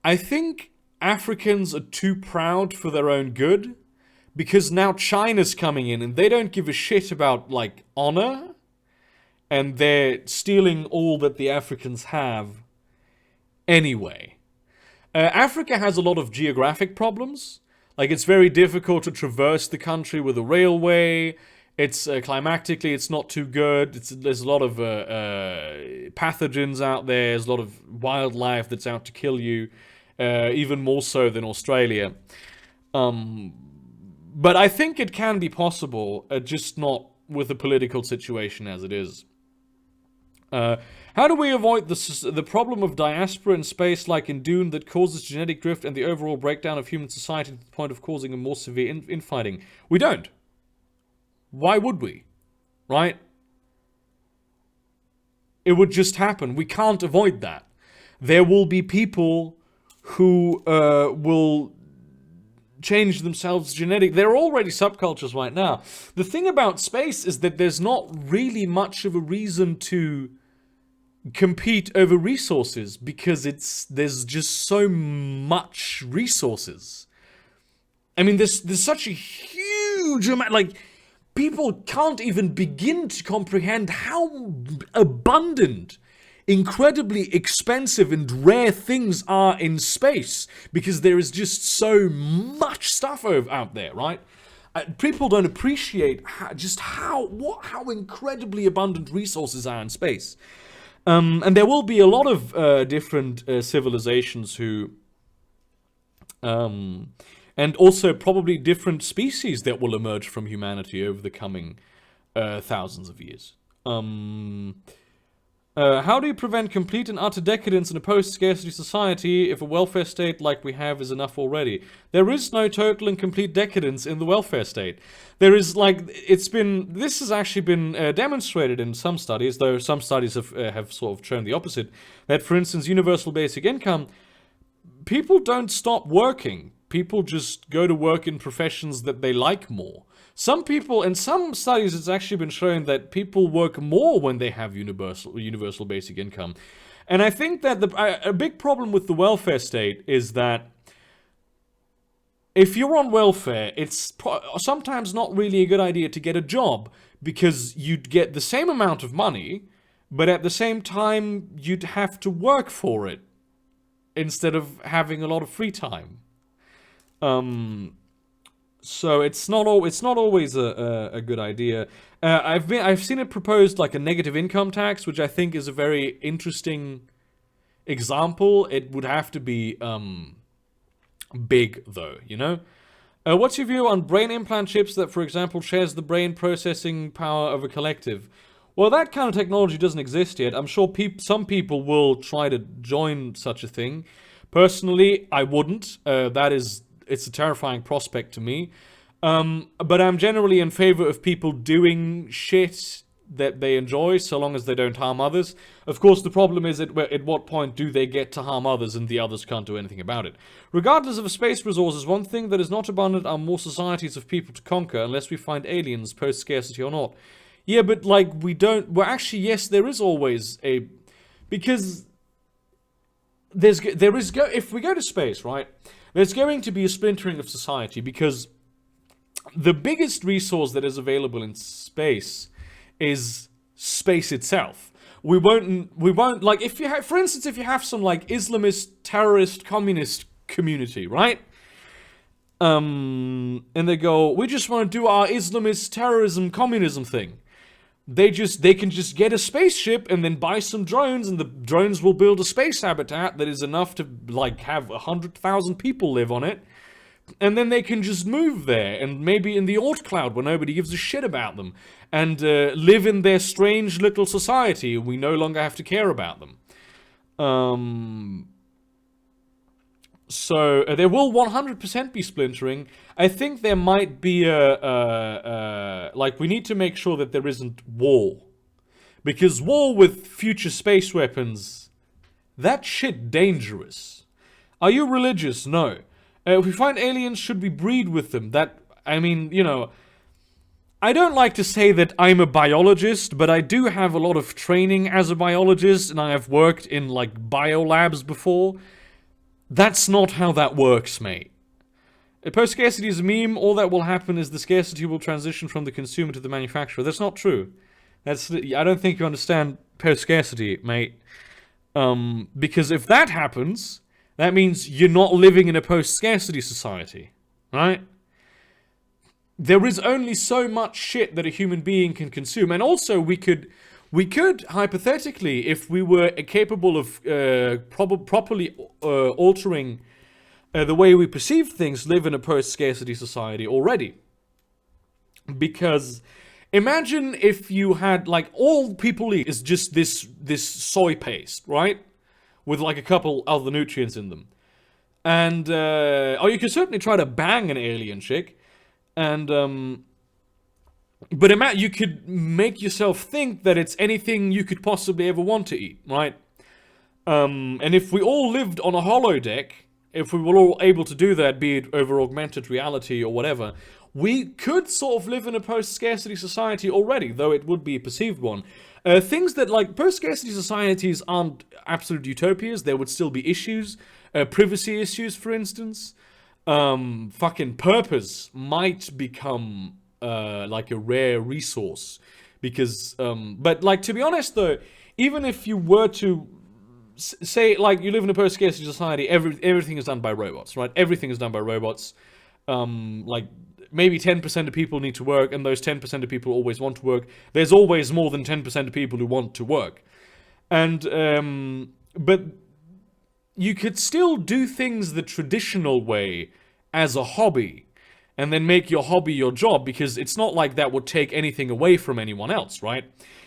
I think Africans are too proud for their own good, because now China's coming in and they don't give a shit about, like, honor, and they're stealing all that the Africans have anyway. Africa has a lot of geographic problems. Like, it's very difficult to traverse the country with a railway. It's climatically, it's not too good. There's a lot of pathogens out there. There's a lot of wildlife that's out to kill you, even more so than Australia. But I think it can be possible, just not with the political situation as it is. How do we avoid the problem of diaspora in space, like in Dune, that causes genetic drift and the overall breakdown of human society to the point of causing a more severe infighting? We don't. Why would we? Right? It would just happen. We can't avoid that. There will be people who will change themselves genetically. There are already subcultures right now. The thing about space is that there's not really much of a reason to compete over resources, because there's just so much resources. I mean, there's such a huge amount, like, people can't even begin to comprehend how abundant, incredibly expensive and rare things are in space, because there is just so much stuff out there, right? People don't appreciate how incredibly abundant resources are in space. And there will be a lot of different civilizations who, and also probably different species that will emerge from humanity over the coming thousands of years. How do you prevent complete and utter decadence in a post-scarcity society if a welfare state like we have is enough already? There is no total and complete decadence in the welfare state. There is, like, this has actually been demonstrated in some studies, though some studies have sort of shown the opposite, that, for instance, universal basic income, people don't stop working. People just go to work in professions that they like more. Some people, in some studies, it's actually been shown that people work more when they have universal basic income. And I think that a big problem with the welfare state is that if you're on welfare, it's sometimes not really a good idea to get a job, because you'd get the same amount of money, but at the same time, you'd have to work for it instead of having a lot of free time. So it's not always a good idea. I've seen it proposed, like a negative income tax, which I think is a very interesting example. It would have to be big, though, you know? What's your view on brain implant chips that, for example, shares the brain processing power of a collective? Well, that kind of technology doesn't exist yet. I'm sure some people will try to join such a thing. Personally, I wouldn't. It's a terrifying prospect to me. But I'm generally in favor of people doing shit that they enjoy, so long as they don't harm others. Of course, the problem is at what point do they get to harm others and the others can't do anything about it. Regardless of space resources, one thing that is not abundant are more societies of people to conquer, unless we find aliens post-scarcity or not. Yeah, but, like, actually, yes, there is always because if we go to space, right, there's going to be a splintering of society, because the biggest resource that is available in space is space itself. We won't, like, for instance, if you have some, like, Islamist, terrorist, communist community, right? And they go, we just want to do our Islamist, terrorism, communism thing. They can just get a spaceship and then buy some drones, and the drones will build a space habitat that is enough to, like, have 100,000 people live on it. And then they can just move there, and maybe in the Oort cloud where nobody gives a shit about them, and live in their strange little society. We no longer have to care about them. So there will 100% be splintering. I think there might be like, we need to make sure that there isn't war Because war with future space weapons, that shit dangerous. Are you religious? No. If we find aliens, should we breed with them? That, I mean, you know, I don't like to say that I'm a biologist, but I do have a lot of training as a biologist, and I have worked in, like, biolabs before. That's not how that works, mate. Post-scarcity is a meme. All that will happen is the scarcity will transition from the consumer to the manufacturer. That's not true. I don't think you understand post-scarcity, mate. Because if that happens, that means you're not living in a post-scarcity society, right? There is only so much shit that a human being can consume, and also we could hypothetically, if we were capable of properly altering the way we perceive things, live in a post-scarcity society already. Because imagine if you had, like, all people eat is just this soy paste, right? With, like, a couple other nutrients in them. And, or you could certainly try to bang an alien chick. And, but you could make yourself think that it's anything you could possibly ever want to eat, right? And if we all lived on a holodeck, if we were all able to do that, be it over augmented reality or whatever, we could sort of live in a post-scarcity society already, though it would be a perceived one. Things that, like, post-scarcity societies aren't absolute utopias. There would still be issues. Privacy issues, for instance. Fucking purpose might become, like, a rare resource. Because, but, like, to be honest, though, even if you were to say, like, you live in a post-scarcity society, everything is done by robots, right? Everything is done by robots. Like, maybe 10% of people need to work, and those 10% of people always want to work. There's always more than 10% of people who want to work. And, but you could still do things the traditional way as a hobby, and then make your hobby your job, because it's not like that would take anything away from anyone else, right?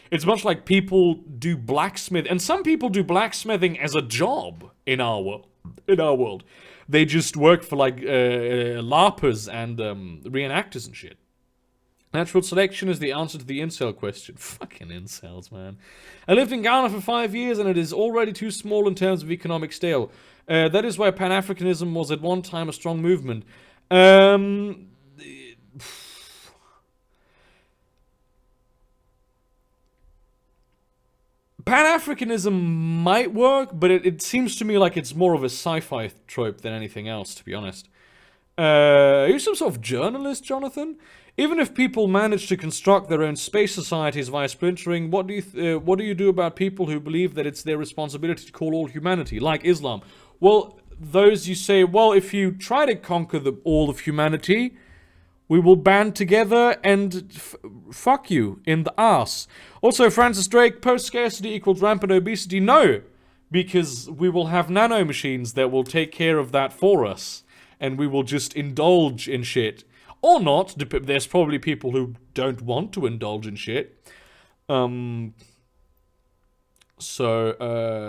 It's much like people do blacksmith, and some people do blacksmithing as a job in our world. They just work for, like, LARPers and reenactors and shit. Natural selection is the answer to the incel question. Fucking incels, man. I lived in Ghana for 5 years, and it is already too small in terms of economic scale. That is why Pan-Africanism was at one time a strong movement. Pan-Africanism might work, but it seems to me like it's more of a sci-fi trope than anything else, to be honest. Are you some sort of journalist, Jonathan? Even if people manage to construct their own space societies via splintering, what do you do about people who believe that it's their responsibility to call all humanity, like Islam? Well, those you say, well, if you try to conquer all of humanity, we will band together and fuck you in the ass. Also, Francis Drake, post-scarcity equals rampant obesity. No, because we will have nanomachines that will take care of that for us. And we will just indulge in shit. Or not. There's probably people who don't want to indulge in shit. So,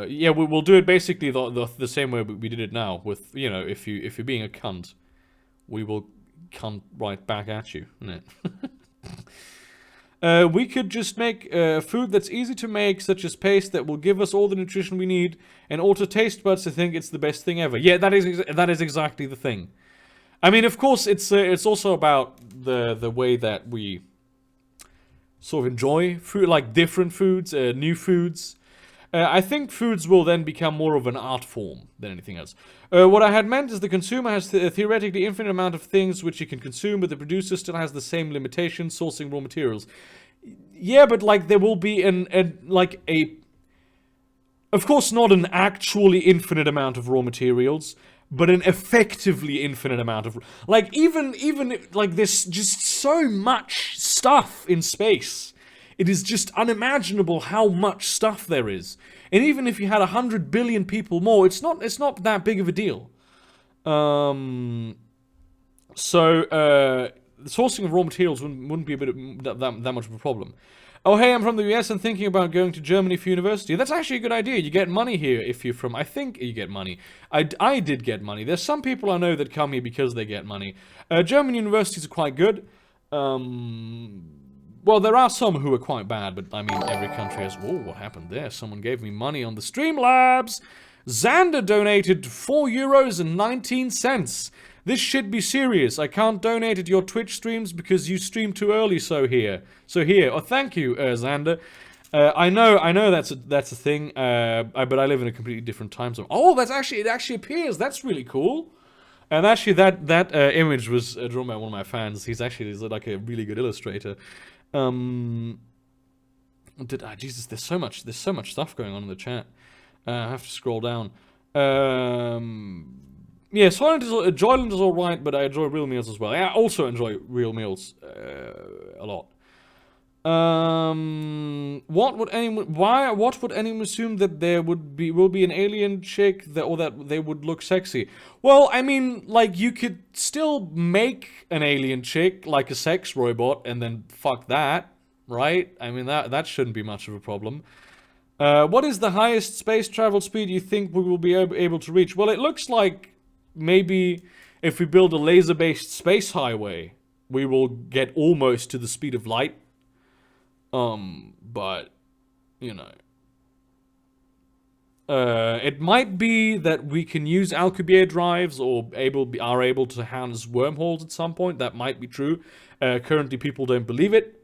yeah, we'll do it basically the same way we did it now. With, you know, if you're being a cunt, we will cunt right back at you, innit? We could just make food that's easy to make, such as paste, that will give us all the nutrition we need, and alter taste buds to think it's the best thing ever. Yeah, that is exactly the thing. I mean, of course, it's also about the way that we sort of enjoy food, like different foods, new foods. I think foods will then become more of an art form than anything else. What I had meant is the consumer has a theoretically infinite amount of things which he can consume, but the producer still has the same limitations, sourcing raw materials. Yeah, but, like, there will be of course not an actually infinite amount of raw materials, but an effectively infinite amount of, like, even like, there's just so much stuff in space. It is just unimaginable how much stuff there is. And even if you had 100 billion people more, it's not that big of a deal. So, the sourcing of raw materials wouldn't be that much of a problem. Oh, hey, I'm from the US and thinking about going to Germany for university. That's actually a good idea. You get money here if you're from... I think you get money. I did get money. There's some people I know that come here because they get money. German universities are quite good. Well, there are some who are quite bad, but I mean, every country has... Whoa, what happened there? Someone gave me money on the Streamlabs. Xander donated €4.19. This should be serious. I can't donate at your Twitch streams because you stream too early, so here. Oh, thank you, Xander. I know that's a thing, but I live in a completely different time zone. Oh, it actually appears. That's really cool. And actually, that image was drawn by one of my fans. He's like a really good illustrator. Jesus, there's so much stuff going on in the chat. I have to scroll down. Yeah, Joyland is alright, but I enjoy real meals as well. I also enjoy real meals a lot. What would anyone assume that there will be an alien chick or that they would look sexy? Well, I mean, like, you could still make an alien chick like a sex robot and then fuck that, right? I mean, that shouldn't be much of a problem. What is the highest space travel speed you think we will be able to reach? Well, it looks like maybe if we build a laser-based space highway, we will get almost to the speed of light. But, you know. It might be that we can use Alcubierre drives or are able to harness wormholes at some point. That might be true. Currently, people don't believe it.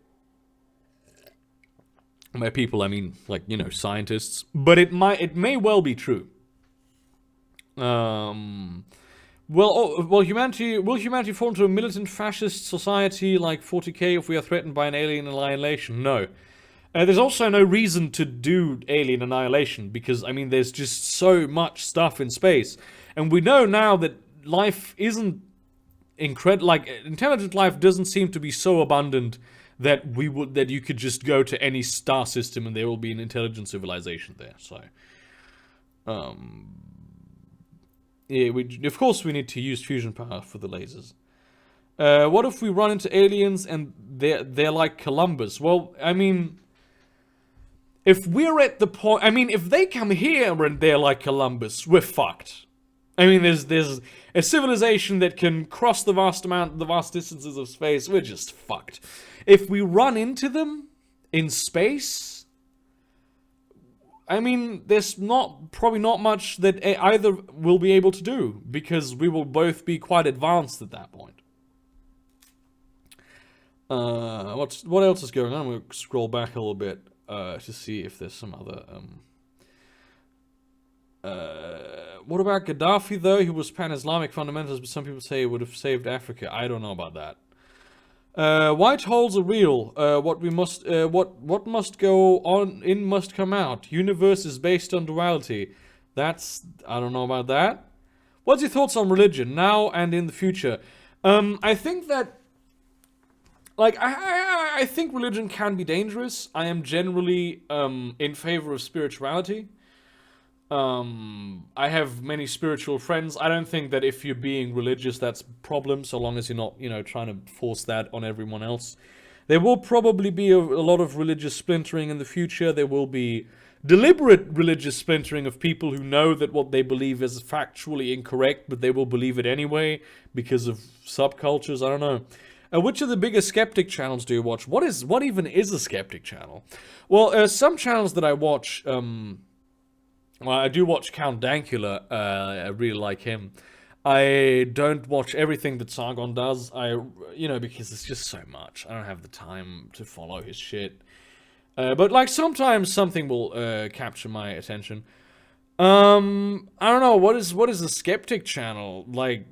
By people, I mean, like, you know, scientists. But it may well be true. Will humanity fall into a militant fascist society like 40k if we are threatened by an alien annihilation? No. There's also no reason to do alien annihilation because, I mean, there's just so much stuff in space. And we know now that life isn't incredible. Like, intelligent life doesn't seem to be so abundant that you could just go to any star system and there will be an intelligent civilization there. So, yeah, of course we need to use fusion power for the lasers. What if we run into aliens and they're like Columbus? Well, I mean, if we're at the point, I mean, if they come here and they're like Columbus, we're fucked. I mean, there's a civilization that can cross the vast distances of space. We're just fucked. If we run into them in space, I mean, there's probably not much that either will be able to do because we will both be quite advanced at that point. What else is going on? I'm gonna scroll back a little bit to see if there's some other. What about Gaddafi though? He was pan-Islamic fundamentalist, but some people say he would have saved Africa. I don't know about that. White holes are real. What must go on in must come out. Universe is based on duality. I don't know about that. What's your thoughts on religion now and in the future? I think that, like, I think religion can be dangerous. I am generally in favor of spirituality. I have many spiritual friends. I don't think that if you're being religious, that's a problem, so long as you're not, you know, trying to force that on everyone else. There will probably be a lot of religious splintering in the future. There will be deliberate religious splintering of people who know that what they believe is factually incorrect, but they will believe it anyway because of subcultures. I don't know. Which of the biggest skeptic channels do you watch? What even is a skeptic channel? Well, some channels that I watch, well, I do watch Count Dankula. I really like him. I don't watch everything that Sargon does. Because it's just so much. I don't have the time to follow his shit. But like sometimes something will capture my attention. I don't know. What is a skeptic channel? Like,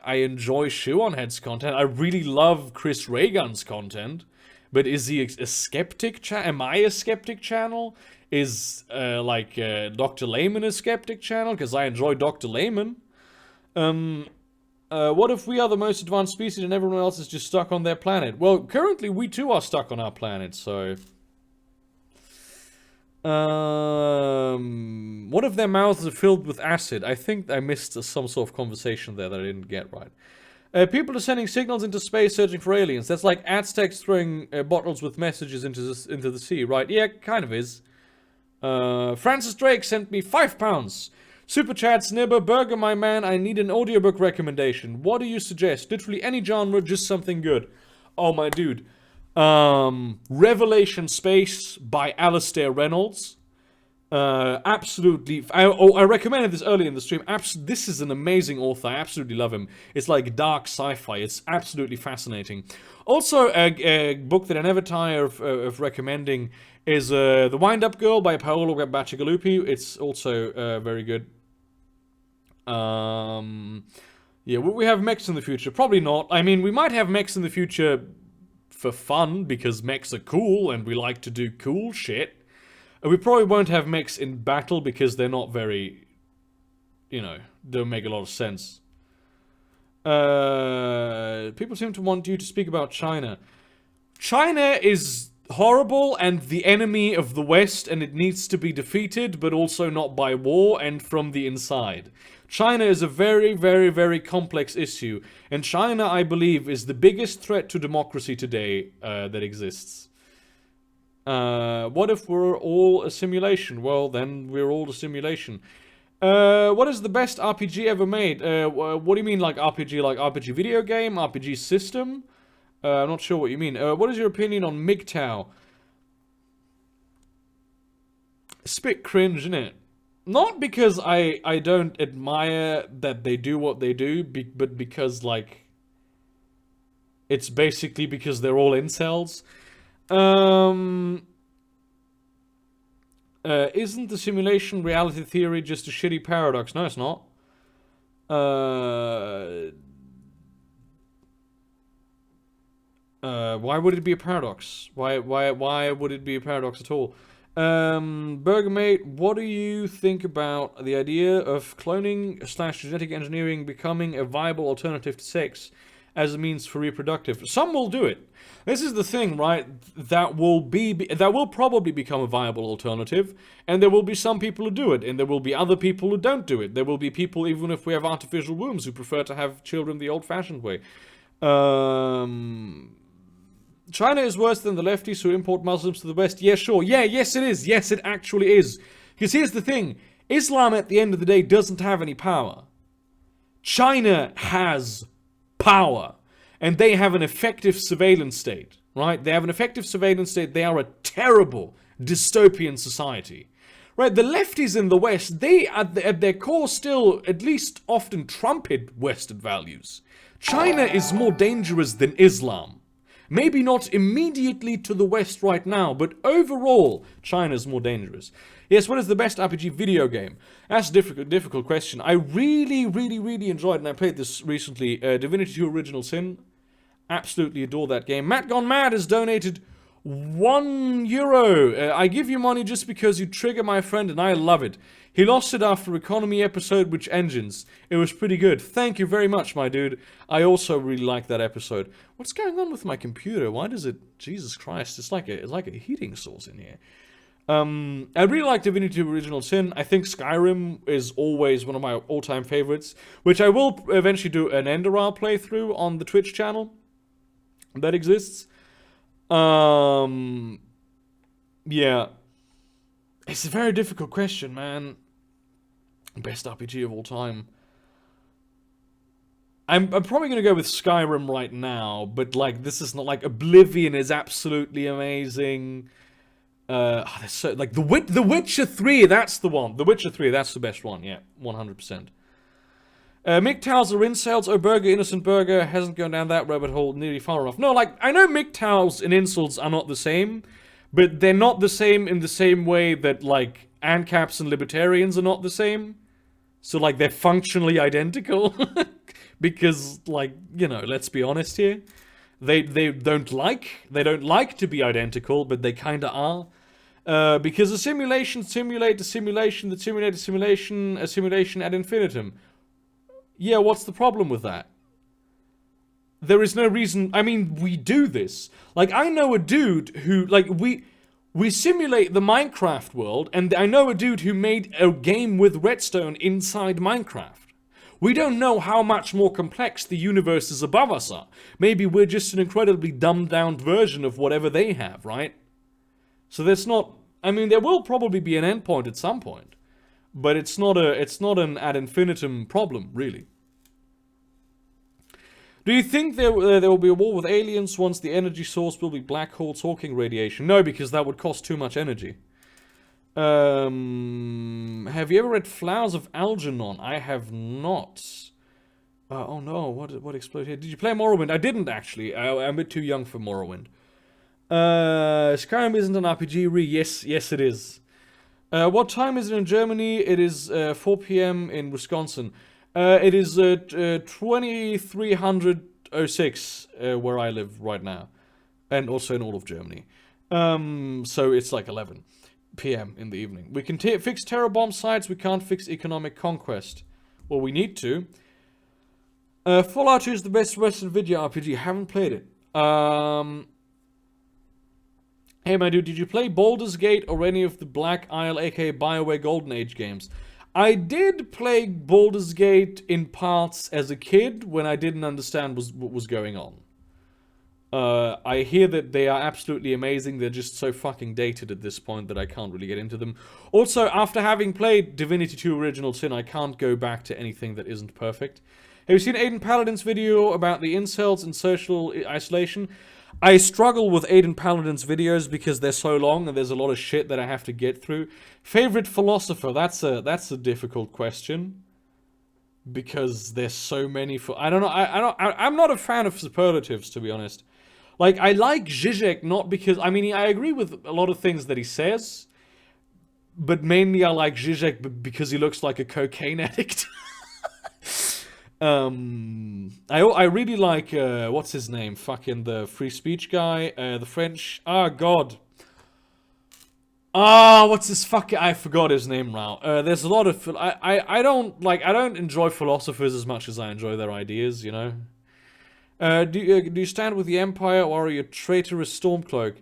I enjoy Shoeonhead's content. I really love Chris Raygun's content. But is he a skeptic channel? Am I a skeptic channel? Is Dr. Layman a skeptic channel? Because I enjoy Dr. Layman. What if we are the most advanced species and everyone else is just stuck on their planet? Well, currently we too are stuck on our planet, so... What if their mouths are filled with acid? I think I missed some sort of conversation there that I didn't get right. People are sending signals into space searching for aliens. That's like Aztecs throwing bottles with messages into the sea, right? Yeah, kind of is. Francis Drake sent me £5. Super Chat, Snibber, Burger, my man, I need an audiobook recommendation. What do you suggest? Literally any genre, just something good. Oh, my dude. Revelation Space by Alastair Reynolds. Absolutely. I recommended this earlier in the stream. This is an amazing author. I absolutely love him. It's like dark sci-fi. It's absolutely fascinating. Also, a book that I never tire of recommending is The Wind-Up Girl by Paolo Bacigalupi. It's also very good. Yeah, will we have mechs in the future? Probably not. I mean, we might have mechs in the future for fun, because mechs are cool and we like to do cool shit. We probably won't have mechs in battle because they're not very, you know, don't make a lot of sense. People seem to want you to speak about China. China is horrible and the enemy of the West, and it needs to be defeated, but also not by war and from the inside. China is a very, very, very complex issue, and China, I believe, is the biggest threat to democracy today that exists. What if we're all a simulation? Well, then we're all a simulation. What is the best RPG ever made? What do you mean, like RPG? Like RPG video game? RPG system? I'm not sure what you mean. What is your opinion on MGTOW? It's a bit cringe, isn't it? Not because I don't admire that they do what they do, but because, like, it's basically because they're all incels. Isn't the simulation reality theory just a shitty paradox? No, it's not. Why would it be a paradox? Why would it be a paradox at all? Burgermate, what do you think about the idea of cloning / genetic engineering becoming a viable alternative to sex as a means for reproductive? Some will do it. This is the thing, right? That will probably become a viable alternative, and there will be some people who do it, and there will be other people who don't do it. There will be people, even if we have artificial wombs, who prefer to have children the old-fashioned way. China is worse than the lefties who import Muslims to the West. Yeah, sure. Yeah, yes it is. Yes, it actually is. Because here's the thing. Islam, at the end of the day, doesn't have any power. China has power. And they have an effective surveillance state, right? They have an effective surveillance state. They are a terrible dystopian society, right? The lefties in the West, they, at their core, still at least often trumpet Western values. China is more dangerous than Islam. Maybe not immediately to the West right now, but overall, China is more dangerous. Yes, what is the best RPG video game? That's a difficult question. I really enjoyed, and I played this recently, Divinity 2 Original Sin. Absolutely adore that game. Matt Gone Mad has donated €1. I give you money just because you trigger my friend, and I love it. He lost it after economy episode, which engines. It was pretty good. Thank you very much, my dude. I also really like that episode. What's going on with my computer? Why does it... Jesus Christ, it's like a heating source in here. I really like Divinity 2 Original Sin. I think Skyrim is always one of my all-time favorites, which I will eventually do an Enderal playthrough on the Twitch channel that exists. Yeah. It's a very difficult question, man. Best RPG of all time. I'm probably gonna go with Skyrim right now, but like this is not like Oblivion is absolutely amazing. There's so like The Witcher 3, that's the one. The Witcher 3, that's the best one. Yeah, 100%. MGTOWs are incels. Oh, Burger, Innocent Burger hasn't gone down that rabbit hole nearly far enough. No, like, I know MGTOWs and incels are not the same, but they're not the same in the same way that, like, ANCAPs and libertarians are not the same. So, like, they're functionally identical. Because, like, you know, let's be honest here. They don't like to be identical, but they kinda are. Because a simulation simulates a simulation that simulates a simulation ad infinitum. Yeah, what's the problem with that? There is no reason... I mean, we do this. Like, I know a dude who... Like, we simulate the Minecraft world, and I know a dude who made a game with redstone inside Minecraft. We don't know how much more complex the universes above us are. Maybe we're just an incredibly dumbed-down version of whatever they have, right? So there's not... I mean, there will probably be an endpoint at some point. But it's not an ad infinitum problem, really. Do you think there will be a war with aliens once the energy source will be black hole talking radiation? No, because that would cost too much energy. Have you ever read Flowers of Algernon? I have not. Oh no, what exploded here? Did you play Morrowind? I didn't actually. I'm a bit too young for Morrowind. Skyrim isn't an RPG. Yes it is. What time is it in Germany? It is 4 p.m. in Wisconsin. It is 2306 where I live right now, and also in all of Germany. So it's like 11 p.m. in the evening. We can fix terror bomb sites. We can't fix economic conquest. Well, we need to. Fallout 2 is the best Western video RPG. Haven't played it. Hey, my dude, did you play Baldur's Gate or any of the Black Isle, aka BioWare Golden Age games? I did play Baldur's Gate in parts as a kid when I didn't understand what was going on. I hear that they are absolutely amazing. They're just so fucking dated at this point that I can't really get into them. Also, after having played Divinity 2 Original Sin, I can't go back to anything that isn't perfect. Have you seen Aiden Paladin's video about the incels and social isolation? I struggle with Aiden Paladin's videos because they're so long and there's a lot of shit that I have to get through. Favorite philosopher? That's a difficult question. Because there's so many I don't know. I'm not a fan of superlatives, to be honest. Like, I like Zizek not because... I mean, I agree with a lot of things that he says. But mainly I like Zizek because he looks like a cocaine addict. I really like, what's his name? Fucking the free speech guy, the French, god. What's his fucking, I forgot his name now. There's a lot of, I don't enjoy philosophers as much as I enjoy their ideas, you know? Do you stand with the Empire or are you a traitorous Stormcloak?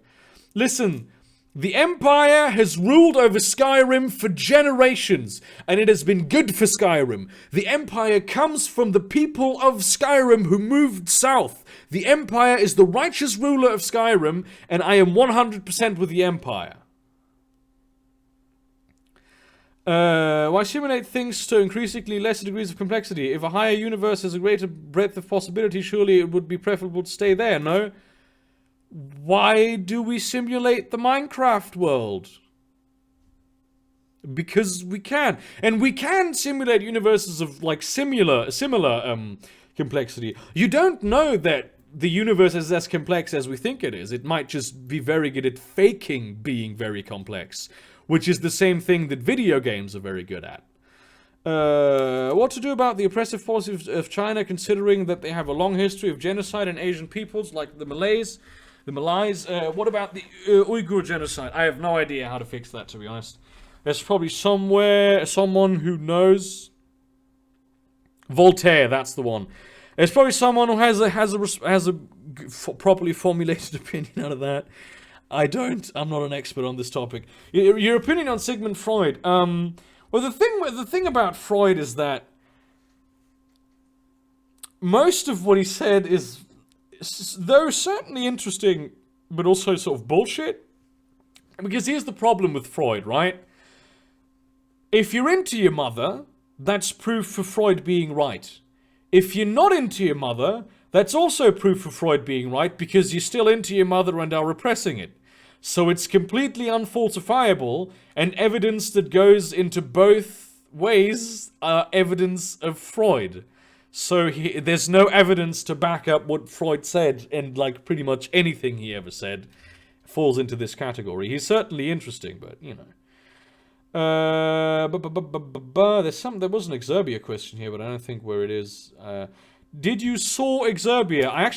Listen, the Empire has ruled over Skyrim for generations, and it has been good for Skyrim. The Empire comes from the people of Skyrim who moved south. The Empire is the righteous ruler of Skyrim, and I am 100% with the Empire. Why simulate things to increasingly lesser degrees of complexity? If a higher universe has a greater breadth of possibility, surely it would be preferable to stay there, no? Why do we simulate the Minecraft world? Because we can. And we can simulate universes of, like, similar complexity. You don't know that the universe is as complex as we think it is. It might just be very good at faking being very complex. Which is the same thing that video games are very good at. What to do about the oppressive policies of China, considering that they have a long history of genocide in Asian peoples, like the Malays? What about the Uyghur genocide? I have no idea how to fix that, to be honest. There's probably someone who knows. Voltaire, that's the one. There's probably someone who has a properly formulated opinion out of that. I don't. I'm not an expert on this topic. Your opinion on Sigmund Freud? Well, the thing about Freud is that most of what he said is, though certainly interesting, but also sort of bullshit. Because here's the problem with Freud, right? If you're into your mother, that's proof for Freud being right. If you're not into your mother, that's also proof for Freud being right, because you're still into your mother and are repressing it. So it's completely unfalsifiable, and evidence that goes into both ways are evidence of Freud. So there's no evidence to back up what Freud said, and like pretty much anything he ever said falls into this category. He's certainly interesting, but you know. There was an Exerbia question here, but I don't think where it is. Did you saw Exerbia? I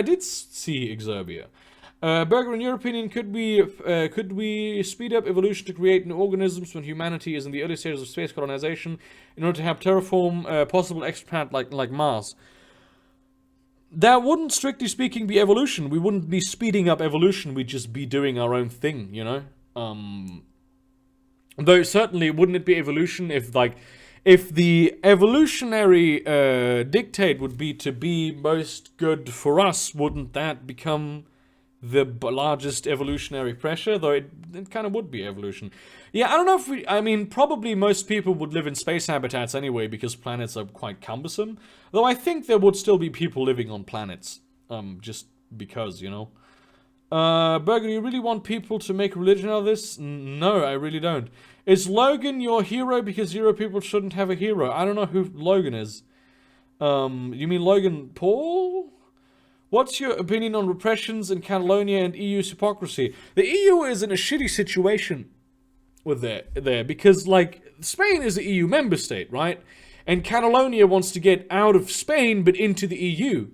did see Exerbia. Berger, in your opinion, could we speed up evolution to create new organisms when humanity is in the early stages of space colonization in order to have terraform possible exoplanet like Mars? That wouldn't, strictly speaking, be evolution. We wouldn't be speeding up evolution. We'd just be doing our own thing, you know? Though certainly, wouldn't it be evolution if the evolutionary dictate would be to be most good for us, wouldn't that become the largest evolutionary pressure, though it kind of would be evolution. Yeah, I don't know if I mean, probably most people would live in space habitats anyway, because planets are quite cumbersome. Though I think there would still be people living on planets. Just because, you know. Burger, do you really want people to make religion out of this? No, I really don't. Is Logan your hero because hero people shouldn't have a hero? I don't know who Logan is. You mean Logan Paul? What's your opinion on repressions in Catalonia and EU's hypocrisy? The EU is in a shitty situation with there because, like, Spain is an EU member state, right? And Catalonia wants to get out of Spain but into the EU.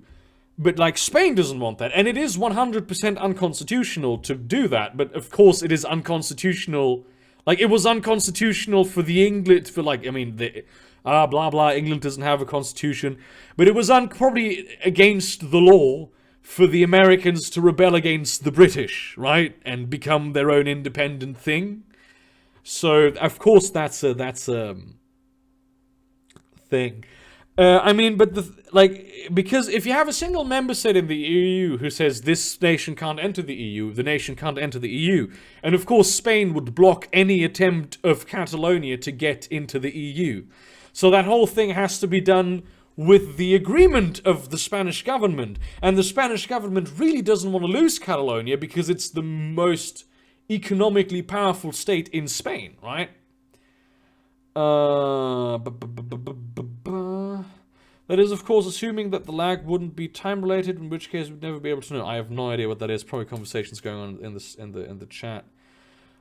But, like, Spain doesn't want that. And it is 100% unconstitutional to do that. But, of course, it is unconstitutional. Like, it was unconstitutional for the England, for, like, I mean, blah, blah, England doesn't have a constitution. But it was probably against the law for the Americans to rebel against the British, right? And become their own independent thing. So, of course, that's a thing. I mean, but because if you have a single member state in the EU who says this nation can't enter the EU, the nation can't enter the EU. And of course, Spain would block any attempt of Catalonia to get into the EU. So that whole thing has to be done with the agreement of the Spanish government. And the Spanish government really doesn't want to lose Catalonia because it's the most economically powerful state in Spain, right? That is, of course, assuming that the lag wouldn't be time-related, in which case we'd never be able to know. I have no idea what that is. Probably conversations going on in the chat.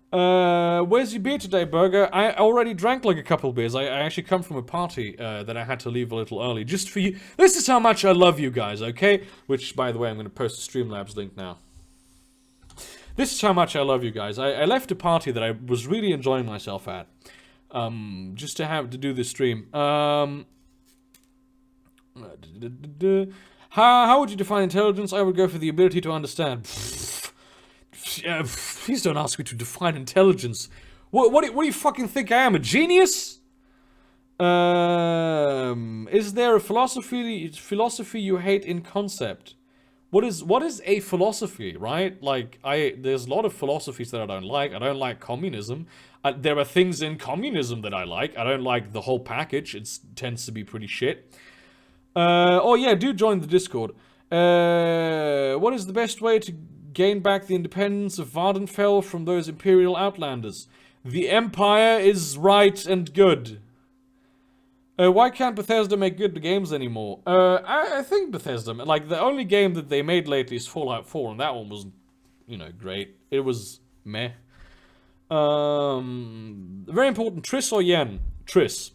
Where's your beer today, Burger? I already drank like a couple beers. I actually come from a party that I had to leave a little early, just for you. This is how much I love you guys, okay? Which, by the way, I'm going to post the Streamlabs link now. This is how much I love you guys. I left a party that I was really enjoying myself at. Just to do this stream. How would you define intelligence? I would go for the ability to understand. Please don't ask me to define intelligence. What do you fucking think I am, a genius? Is there a philosophy you hate in concept? What is a philosophy, right? Like, there's a lot of philosophies that I don't like. I don't like communism. There are things in communism that I like. I don't like the whole package. It tends to be pretty shit. Oh yeah, do join the Discord. What is the best way to gain back the independence of Vardenfell from those Imperial Outlanders? The Empire is right and good. Why can't Bethesda make good games anymore? I think Bethesda, like, the only game that they made lately is Fallout 4, and that one was, you know, great. It was meh. Very important, Triss or Yen? Triss.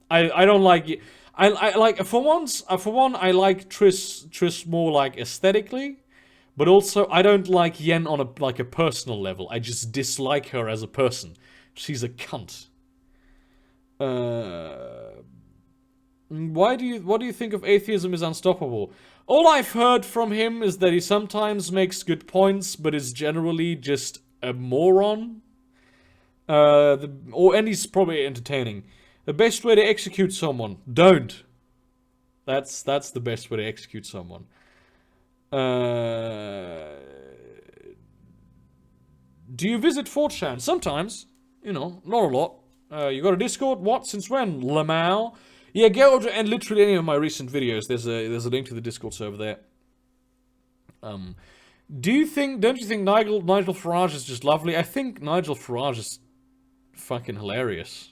I don't like it. I like, for one, I like Triss more, like, aesthetically, but also I don't like Yen on a personal level. I just dislike her as a person. She's a cunt. What do you think of atheism is unstoppable? All I've heard from him is that he sometimes makes good points, but is generally just a moron. And he's probably entertaining. The best way to execute someone, don't. That's the best way to execute someone. Do you visit 4chan? Sometimes, you know, not a lot. You got a Discord? What? Since when? Lamau? Yeah, go to and literally any of my recent videos. There's a link to the Discord server there. Don't you think Nigel Farage is just lovely? I think Nigel Farage is fucking hilarious.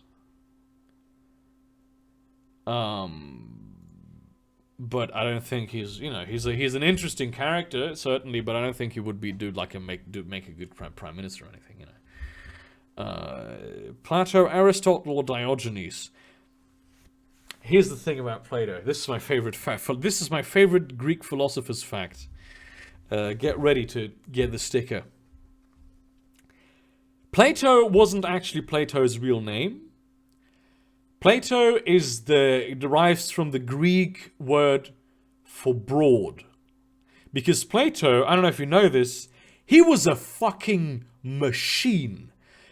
But I don't think he's, you know, he's an interesting character certainly, but I don't think he would be make a good prime minister or anything, you know. Plato, Aristotle, or Diogenes? Here's the thing about Plato. This is my favorite fact. This is my favorite Greek philosopher's fact. Get ready to get the sticker. Plato wasn't actually Plato's real name. Plato derives from the Greek word for broad. Because Plato, I don't know if you know this, he was a fucking machine.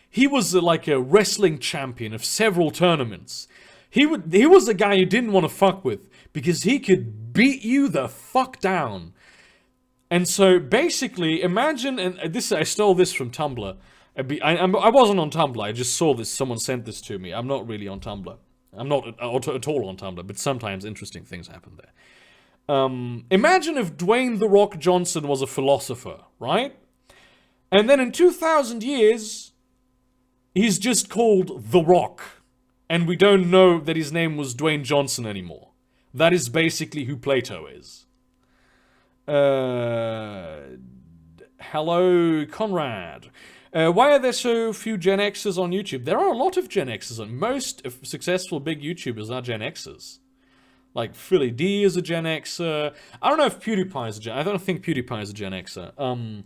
He was like a wrestling champion of several tournaments. He was a guy you didn't want to fuck with because he could beat you the fuck down. And so basically, imagine, and this I stole this from Tumblr. I wasn't on Tumblr. I just saw this. Someone sent this to me. I'm not really on Tumblr. I'm not at all on Tumblr, but sometimes interesting things happen there. Imagine if Dwayne "The Rock" Johnson was a philosopher, right? And then in 2,000 years, he's just called The Rock. And we don't know that his name was Dwayne Johnson anymore. That is basically who Plato is. Hello, Conrad. Why are there so few Gen Xers on YouTube? There are a lot of Gen Xers on. Most successful big YouTubers are Gen Xers. Like Philly D is a Gen Xer. I don't know if PewDiePie is a Gen. I don't think PewDiePie is a Gen Xer.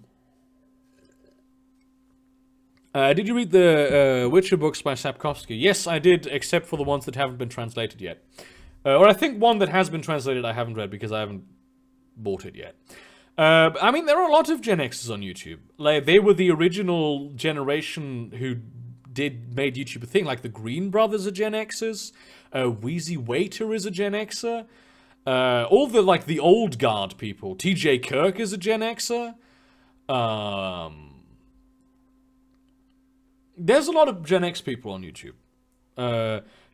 Did you read the Witcher books by Sapkowski? Yes, I did, except for the ones that haven't been translated yet. Or I think one that has been translated I haven't read because I haven't bought it yet. I mean, there are a lot of Gen Xers on YouTube. Like, they were the original generation who made YouTube a thing. Like, the Green Brothers are Gen Xers. Wheezy Waiter is a Gen Xer. All the, like, the old guard people. TJ Kirk is a Gen Xer. There's a lot of Gen X people on YouTube.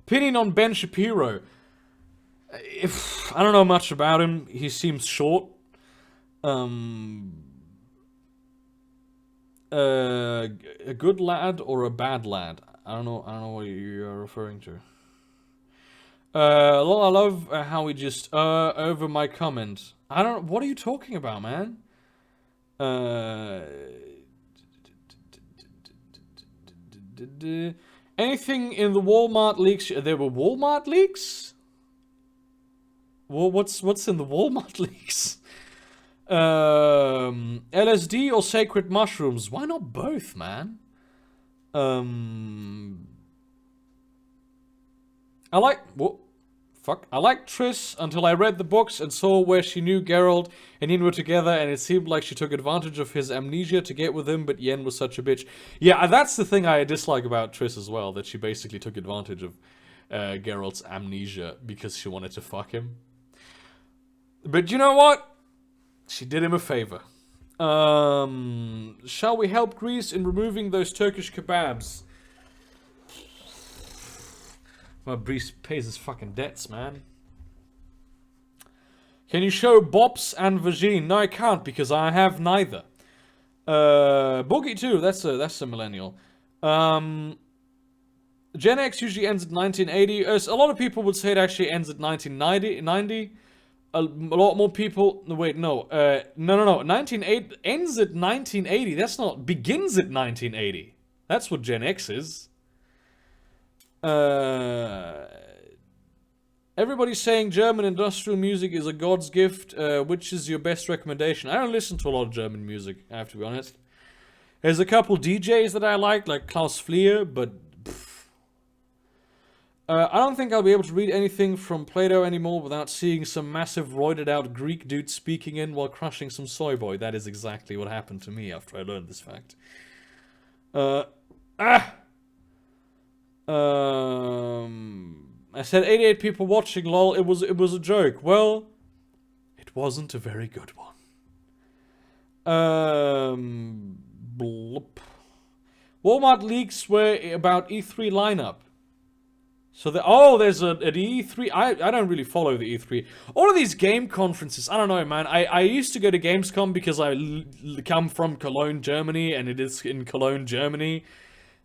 Opinion on Ben Shapiro. I don't know much about him. He seems short. A good lad or a bad lad? I don't know what you're referring to. I love how he just over my comment. I don't. What are you talking about, man? Anything in the Walmart leaks? There were Walmart leaks? Well, what's in the Walmart leaks? LSD or sacred mushrooms? Why not both, man? I like Triss until I read the books and saw where she knew Geralt and Yen were together, and it seemed like she took advantage of his amnesia to get with him, but Yen was such a bitch. Yeah, that's the thing I dislike about Triss as well, that she basically took advantage of Geralt's amnesia because she wanted to fuck him. But you know what? She did him a favor. Shall we help Greece in removing those Turkish kebabs? Well, Greece pays his fucking debts, man. Can you show Bops and Vagine? No, I can't because I have neither. Boogie too. That's a millennial. Gen X usually ends at 1980. A lot of people would say it actually ends at 1990. A lot more people. No, wait, no. No. 1980 ends at 1980. That's not begins at 1980. That's what Gen X is. Everybody's saying German industrial music is a god's gift. Which is your best recommendation? I don't listen to a lot of German music, I have to be honest. There's a couple DJs that I like Klaus Flier, but I don't think I'll be able to read anything from Plato anymore without seeing some massive roided out Greek dude speaking in while crushing some soy boy. That is exactly what happened to me after I learned this fact. I said 88 people watching, lol. It was a joke. Well, it wasn't a very good one. Blop. Walmart leaks were about E3 lineup. So there's an E3. I don't really follow the E3. All of these game conferences, I don't know, man. I used to go to Gamescom because I come from Cologne, Germany, and it is in Cologne, Germany.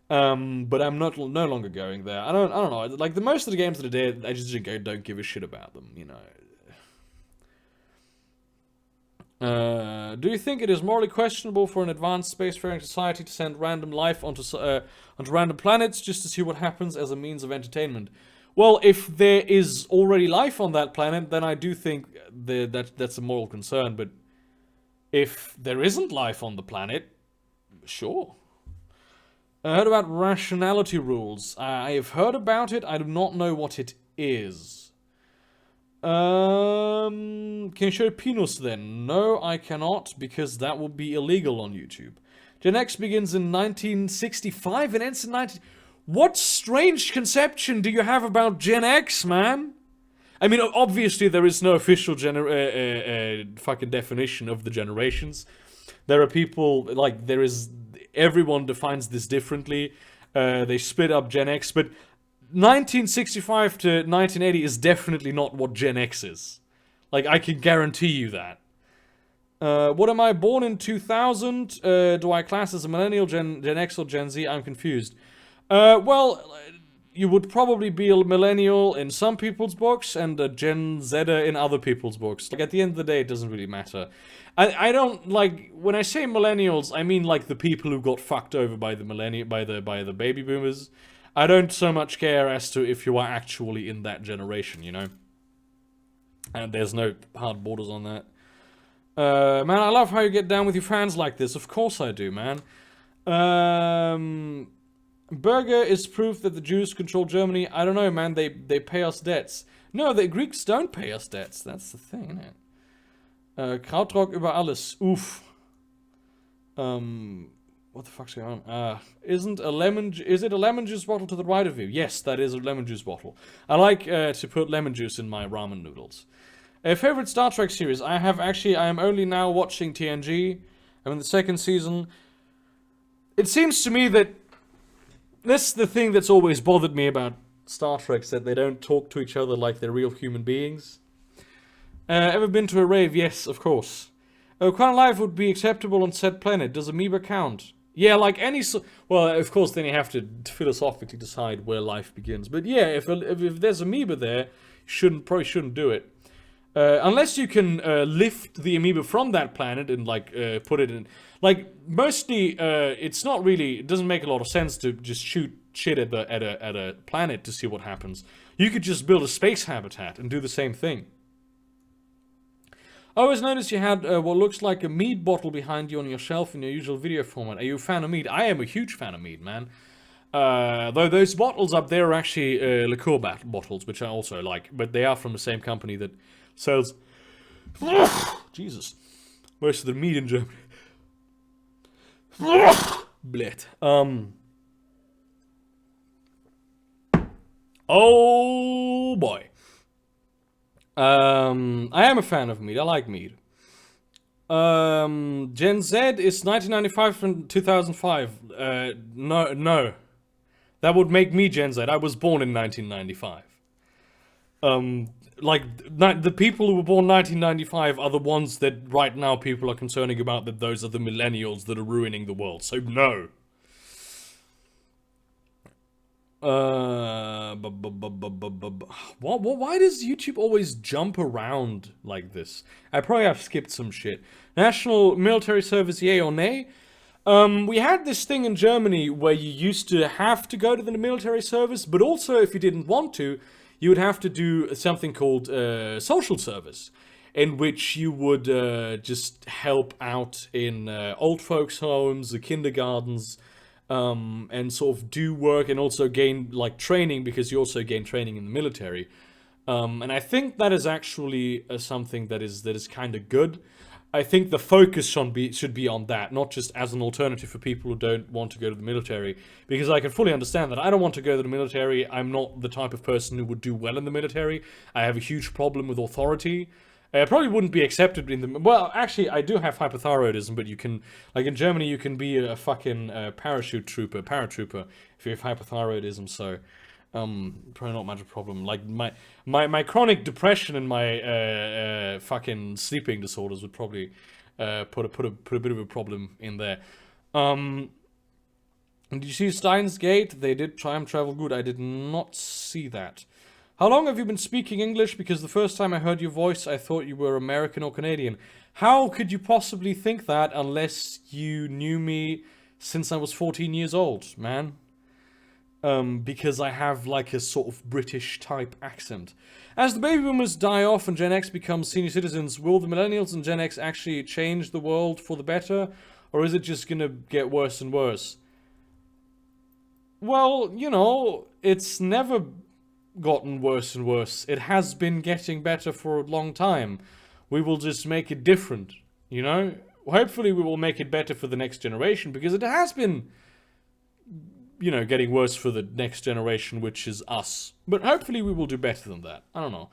But I'm no longer going there. I don't know. Like, the most of the games that are there, I just don't give a shit about them, you know. Do you think it is morally questionable for an advanced spacefaring society to send random life onto random planets just to see what happens as a means of entertainment? Well, if there is already life on that planet, then I do think that's a moral concern. But if there isn't life on the planet, sure. I heard about rationality rules. I have heard about it. I do not know what it is. Can you show penis then? No, I cannot, because that will be illegal on YouTube. Gen X begins in 1965 and ends in 19... What strange conception do you have about Gen X, man? I mean, obviously there is no official fucking definition of the generations. There are people, like, everyone defines this differently. They split up Gen X, but 1965 to 1980 is definitely not what Gen X is. Like, I can guarantee you that. What am I, born in 2000? Do I class as a millennial, Gen X, or Gen Z? I'm confused. Well, you would probably be a millennial in some people's books and a Gen Zer in other people's books. Like, at the end of the day, it doesn't really matter. I don't, like, when I say millennials, I mean, like, the people who got fucked over by the by the baby boomers. I don't so much care as to if you are actually in that generation, you know? And there's no hard borders on that. Man, I love how you get down with your fans like this. Of course I do, man. Burger is proof that the Jews control Germany. I don't know, man. They pay us debts. No, the Greeks don't pay us debts. That's the thing, isn't it? Krautrock über alles. Oof. What the fuck's going on? Is it a lemon juice bottle to the right of you? Yes, that is a lemon juice bottle. I like to put lemon juice in my ramen noodles. Favorite Star Trek series? I am only now watching TNG. I'm in the second season. It seems to me that this is the thing that's always bothered me about Star Trek, that they don't talk to each other like they're real human beings. Ever been to a rave? Yes, of course. What kind of life would be acceptable on said planet? Does amoeba count? Yeah, like any well, of course, then you have to philosophically decide where life begins. But yeah, if there's amoeba there, probably shouldn't do it. Unless you can lift the amoeba from that planet and like put it in, like mostly it's not really, it doesn't make a lot of sense to just shoot shit at a planet to see what happens. You could just build a space habitat and do the same thing. I always noticed you had what looks like a mead bottle behind you on your shelf in your usual video format. Are you a fan of mead? I am a huge fan of mead, man. Though those bottles up there are actually liqueur bottles, which I also like, but they are from the same company that sells Jesus, most of the meat in Germany. Blech. Oh boy. I am a fan of mead. I like mead. Gen Z is 1995 from 2005. No. That would make me Gen Z. I was born in 1995. Like, the people who were born 1995 are the ones that right now people are concerning about, that those are the millennials that are ruining the world. So, no. Why does YouTube always jump around like this? I probably have skipped some shit. National military service, yay or nay? We had this thing in Germany where you used to have to go to the military service, but also if you didn't want to, you would have to do something called social service, in which you would just help out in old folks' homes, the kindergartens, and sort of do work and also gain like training, because you also gain training in the military. And I think that is actually something that is kind of good. I think the focus should be on that, not just as an alternative for people who don't want to go to the military. Because I can fully understand that I don't want to go to the military. I'm not the type of person who would do well in the military. I have a huge problem with authority. I probably wouldn't be accepted in the... Well, actually, I do have hypothyroidism, but you can... Like, in Germany, you can be a fucking paratrooper, if you have hypothyroidism, so... probably not much of a problem. Like, my chronic depression and my fucking sleeping disorders would probably put a bit of a problem in there. Did you see Steins Gate? They did time travel good. I did not see that. How long have you been speaking English? Because the first time I heard your voice, I thought you were American or Canadian. How could you possibly think that unless you knew me since I was 14 years old, man? Because I have like a sort of British type accent. As the baby boomers die off and Gen X becomes senior citizens, will the millennials and Gen X actually change the world for the better? Or is it just gonna get worse and worse? Well, you know, it's never gotten worse and worse. It has been getting better for a long time. We will just make it different, you know? Hopefully we will make it better for the next generation, because it has been, you know, getting worse for the next generation, which is us. But hopefully we will do better than that. I don't know.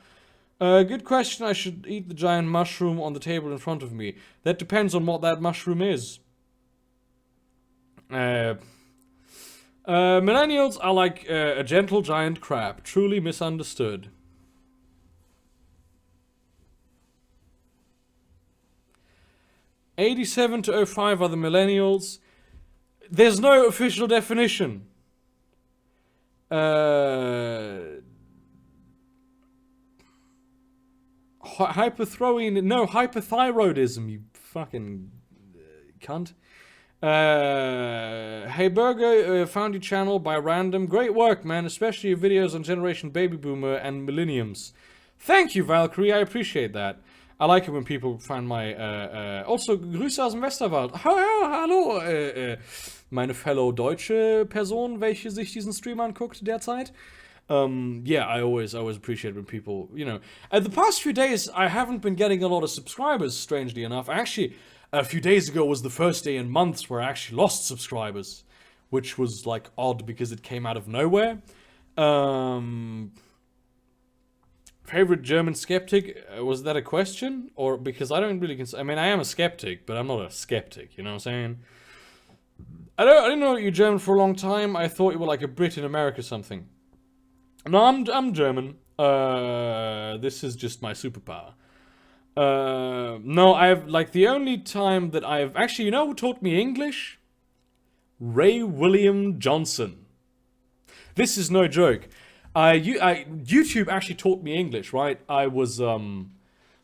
Good question. I should eat the giant mushroom on the table in front of me. That depends on what that mushroom is. Millennials are like a gentle giant crab. Truly misunderstood. '87 to '05 are the millennials. There's no official definition. Hyperthyroidism, you fucking cunt. Hey Burger, found your channel by random. Great work, man, especially your videos on Generation Baby Boomer and Millenniums. Thank you, Valkyrie, I appreciate that. I like it when people find my, also, Grüße aus dem Westerwald. Hallo, meine fellow deutsche Person, welche sich diesen Stream anguckt derzeit. Yeah, I always appreciate when people, you know. The past few days, I haven't been getting a lot of subscribers, strangely enough. Actually, a few days ago was the first day in months where I actually lost subscribers, which was, like, odd because it came out of nowhere. Favorite German skeptic? Was that a question? Or because I don't really I mean, I am a skeptic, but I'm not a skeptic, you know what I'm saying? I didn't know you were German for a long time. I thought you were like a Brit in America or something. No, I'm German. This is just my superpower. No, I've, like, the only time that I've... Actually, you know who taught me English? Ray William Johnson. This is no joke. YouTube actually taught me English, right? I was,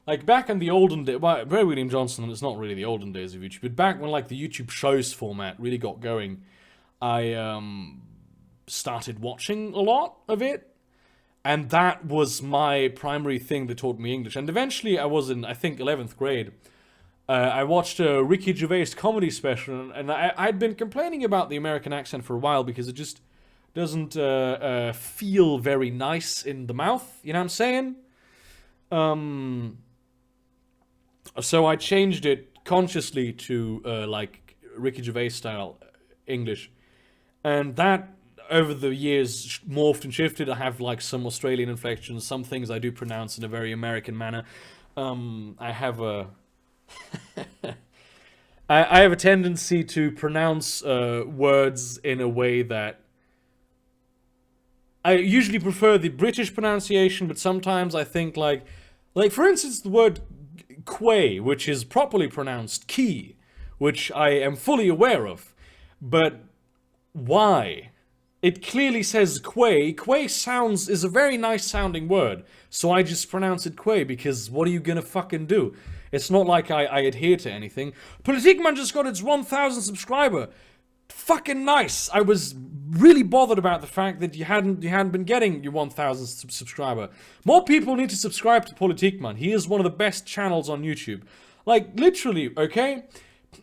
like, back in the olden days... Well, Ray William Johnson, it's not really the olden days of YouTube, but back when, like, the YouTube shows format really got going, I, started watching a lot of it. And that was my primary thing that taught me English. And eventually, I was in, I think, 11th grade. I watched a Ricky Gervais comedy special, and I'd been complaining about the American accent for a while because it just doesn't feel very nice in the mouth. You know what I'm saying? So I changed it consciously to, like, Ricky Gervais style English. And that, over the years, morphed and shifted. I have, like, some Australian inflections, some things I do pronounce in a very American manner. I have a... I have a tendency to pronounce words in a way that... I usually prefer the British pronunciation, but sometimes I think, like, for instance, the word quay, which is properly pronounced key, which I am fully aware of. But why? It clearly says quay. Quay is a very nice sounding word. So I just pronounce it quay because what are you gonna fucking do? It's not like I adhere to anything. Politikman just got its 1,000 subscriber. Fucking nice. I was really bothered about the fact that you hadn't been getting your 1,000 subscriber. More people need to subscribe to Politikman. He is one of the best channels on YouTube. Like, literally, okay?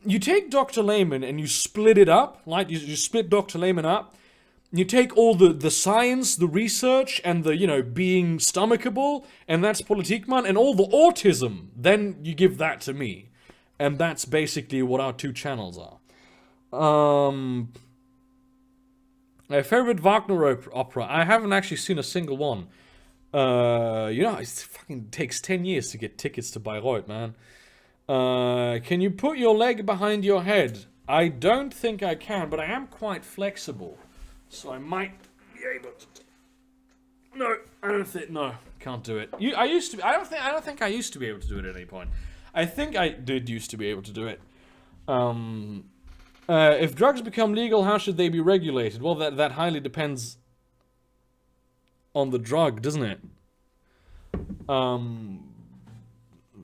You take Dr. Lehman and you split it up. Like, you split Dr. Lehman up. You take all the science, the research, and the, you know, being stomachable, and that's Politikman, and all the autism, then you give that to me. And that's basically what our two channels are. My favorite Wagner opera. I haven't actually seen a single one. You know, it fucking takes 10 years to get tickets to Bayreuth, man. Can you put your leg behind your head? I don't think I can, but I am quite flexible. So I might be able to. No, I don't think. No, can't do it. I used to. I don't think I used to be able to do it at any point. I think I did used to be able to do it. If drugs become legal, how should they be regulated? Well, that highly depends on the drug, doesn't it?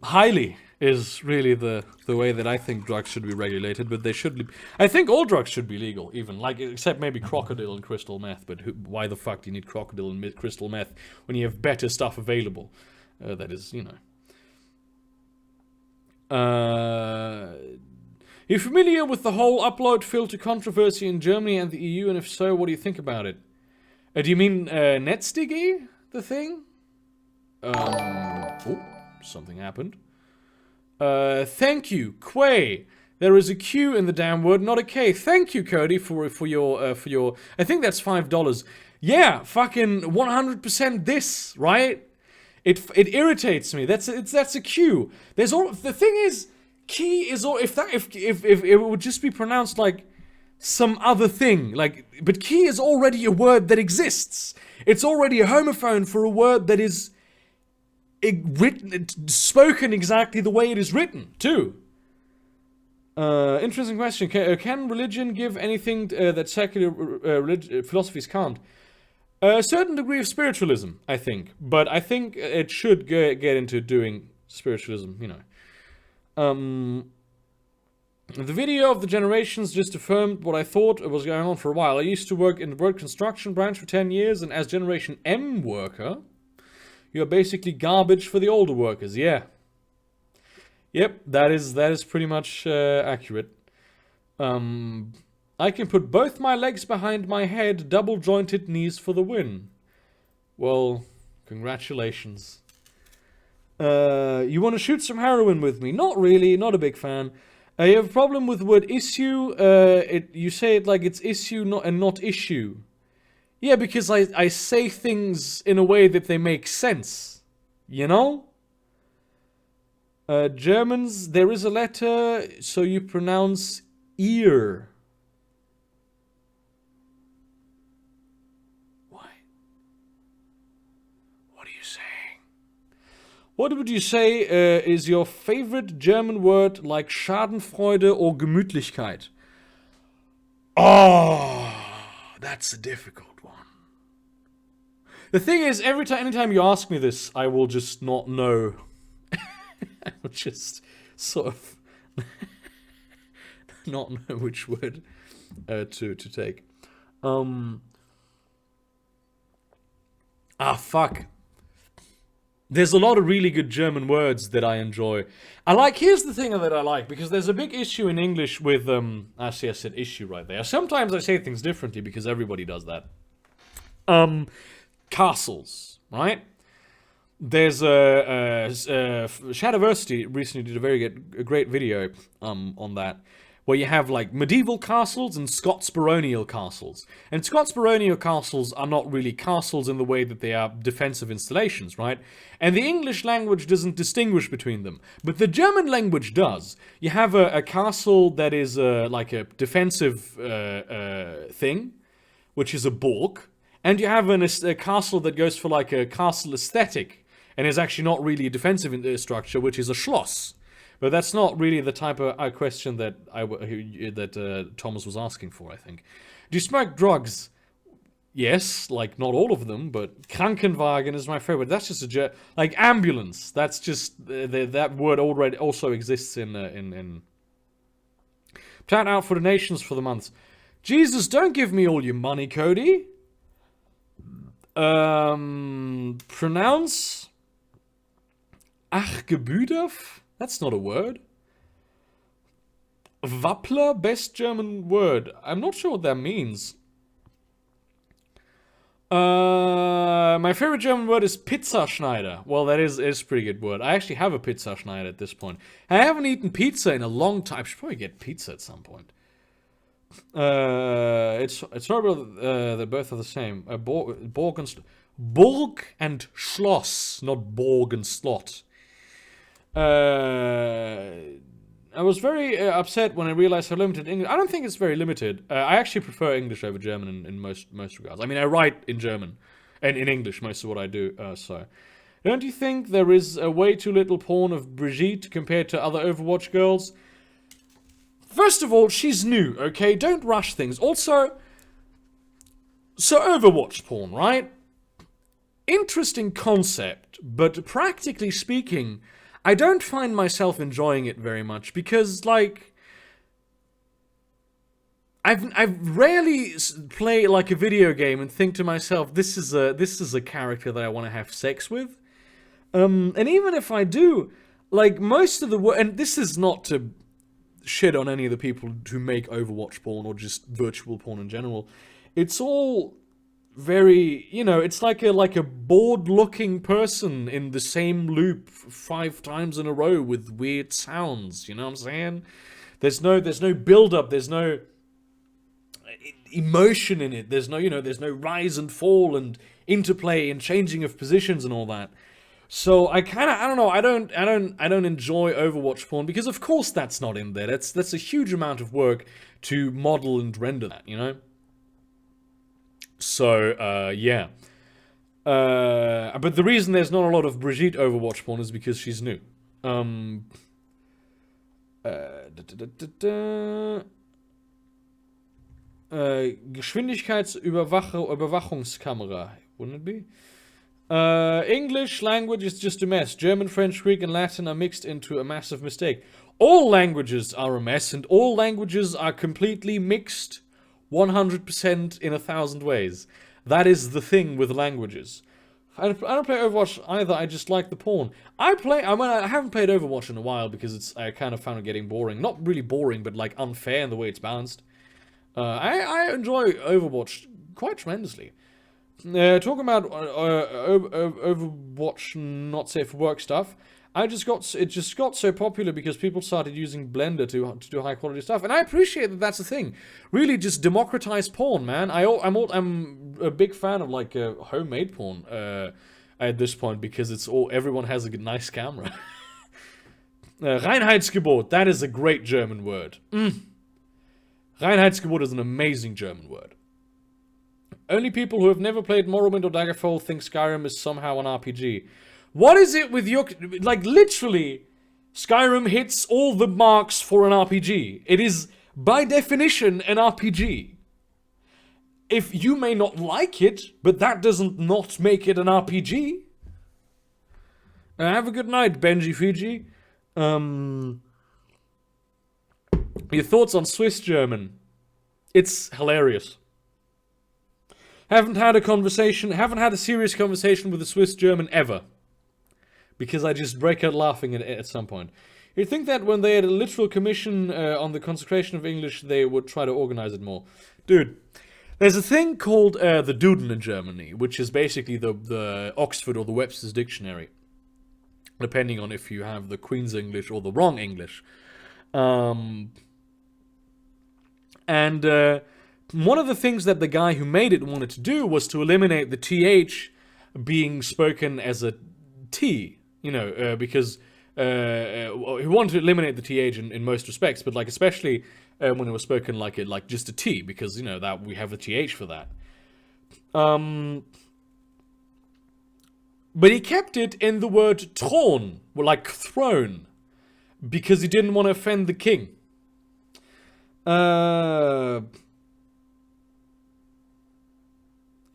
Highly is really the way that I think drugs should be regulated, but they should be... I think all drugs should be legal, even, like, except maybe crocodile and crystal meth, but why the fuck do you need crocodile and crystal meth when you have better stuff available? That is, you know... Are you familiar with the whole upload filter controversy in Germany and the EU, and if so, what do you think about it? Do you mean Netzdige, the thing? Oh, something happened. Thank you, Quay. There is a Q in the damn word, not a K. Thank you, Cody, for your. I think that's $5. Yeah, fucking 100% this, right? It irritates me. That's a Q. There's all the thing is, key is all if it would just be pronounced like some other thing, like, but key is already a word that exists. It's already a homophone for a word that is written, spoken exactly the way it is written too. Interesting question. Can religion give anything that secular philosophies can't? A certain degree of spiritualism, I think. But I think it should get into doing spiritualism, you know. The video of the generations just affirmed what I thought was going on for a while. I used to work in the road construction branch for 10 years, and as Generation M worker, you're basically garbage for the older workers, yeah. Yep, that is pretty much accurate. I can put both my legs behind my head, double-jointed knees for the win. Well, congratulations. You want to shoot some heroin with me? Not really, not a big fan. You have a problem with the word issue? You say it like it's issue not issue. Yeah, because I say things in a way that they make sense. You know? Germans, there is a letter, so you pronounce ear. Why? What are you saying? What would you say is your favorite German word like Schadenfreude or Gemütlichkeit? Oh, that's a difficult one. The thing is, anytime you ask me this, I will just not know. I will just sort of not know which word to take. Fuck. There's a lot of really good German words that I enjoy. Here's the thing that I like, because there's a big issue in English with, actually I said issue right there. Sometimes I say things differently because everybody does that. Castles, right? There's Shadowversity recently did a great video on that, where you have like medieval castles and Scots baronial castles. And Scots baronial castles are not really castles in the way that they are defensive installations, right? And the English language doesn't distinguish between them, but the German language does. You have a castle that is like a defensive thing, which is a Burg, and you have a castle that goes for like a castle aesthetic, and is actually not really a defensive structure, which is a Schloss. But that's not really the type of question that Thomas was asking for, I think. Do you smoke drugs? Yes, like not all of them, but Krankenwagen is my favorite. That's just like ambulance. That's just that word already also exists in Plan out for donations for the months. Jesus, don't give me all your money, Cody. Pronounce Achgebüdef? That's not a word. Wappler, best German word. I'm not sure what that means. My favorite German word is Pizzaschneider. Well, that is a pretty good word. I actually have a Pizzaschneider at this point. I haven't eaten pizza in a long time. I should probably get pizza at some point. It's horrible that both are the same. Burg and Schloss, not Borg and Slot. I was very upset when I realized how limited English. I don't think it's very limited. I actually prefer English over German in most regards. I mean, I write in German and in English most of what I do. So, don't you think there is a way too little porn of Brigitte compared to other Overwatch girls? First of all, she's new. Okay, don't rush things. Also, so Overwatch porn, right? Interesting concept, but practically speaking, I don't find myself enjoying it very much because, like, I've rarely play like a video game and think to myself, this is a character that I want to have sex with. And even if I do, like most of the and this is not to shit on any of the people who make Overwatch porn or just virtual porn in general. It's all very, you know, it's like a bored-looking person in the same loop 5 times in a row with weird sounds. You know what I'm saying? There's no build-up. There's no emotion in it. There's no rise and fall and interplay and changing of positions and all that. So I don't know, I don't enjoy Overwatch porn because of course that's not in there. That's a huge amount of work to model and render that, you know? So, yeah. But the reason there's not a lot of Brigitte Overwatch porn is because she's new. Geschwindigkeitsüberwachungskamera. Wouldn't it be? English language is just a mess. German, French, Greek, and Latin are mixed into a massive mistake. All languages are a mess, and all languages are completely mixed 100% in 1,000 ways. That is the thing with languages. I don't play Overwatch either, I just like the porn. I haven't played Overwatch in a while because I kind of found it getting boring. Not really boring, but like unfair in the way it's balanced. I enjoy Overwatch quite tremendously. Talking about Overwatch not safe for work stuff, it just got so popular because people started using Blender to do high quality stuff, and I appreciate that that's a thing. Really, just democratize porn, man. I'm a big fan of like homemade porn at this point because everyone has a nice camera. Reinheitsgebot, that is a great German word. Reinheitsgebot is an amazing German word. Only people who have never played Morrowind or Daggerfall think Skyrim is somehow an RPG. What is it with your... Like, literally, Skyrim hits all the marks for an RPG. It is, by definition, an RPG. If you may not like it, but that doesn't not make it an RPG. Have a good night, Benji Fiji. Your thoughts on Swiss German? It's hilarious. Haven't had a serious conversation with a Swiss German ever. Because I just break out laughing at some point. You'd think that when they had a literal commission on the consecration of English, they would try to organize it more. Dude, there's a thing called the Duden in Germany, which is basically the Oxford or the Webster's Dictionary. Depending on if you have the Queen's English or the wrong English. One of the things that the guy who made it wanted to do was to eliminate the TH being spoken as a T, you know, because he wanted to eliminate the TH in most respects, but like especially when it was spoken like just a T, because you know that we have a TH for that. But he kept it in the word Thron, like throne, because he didn't want to offend the king.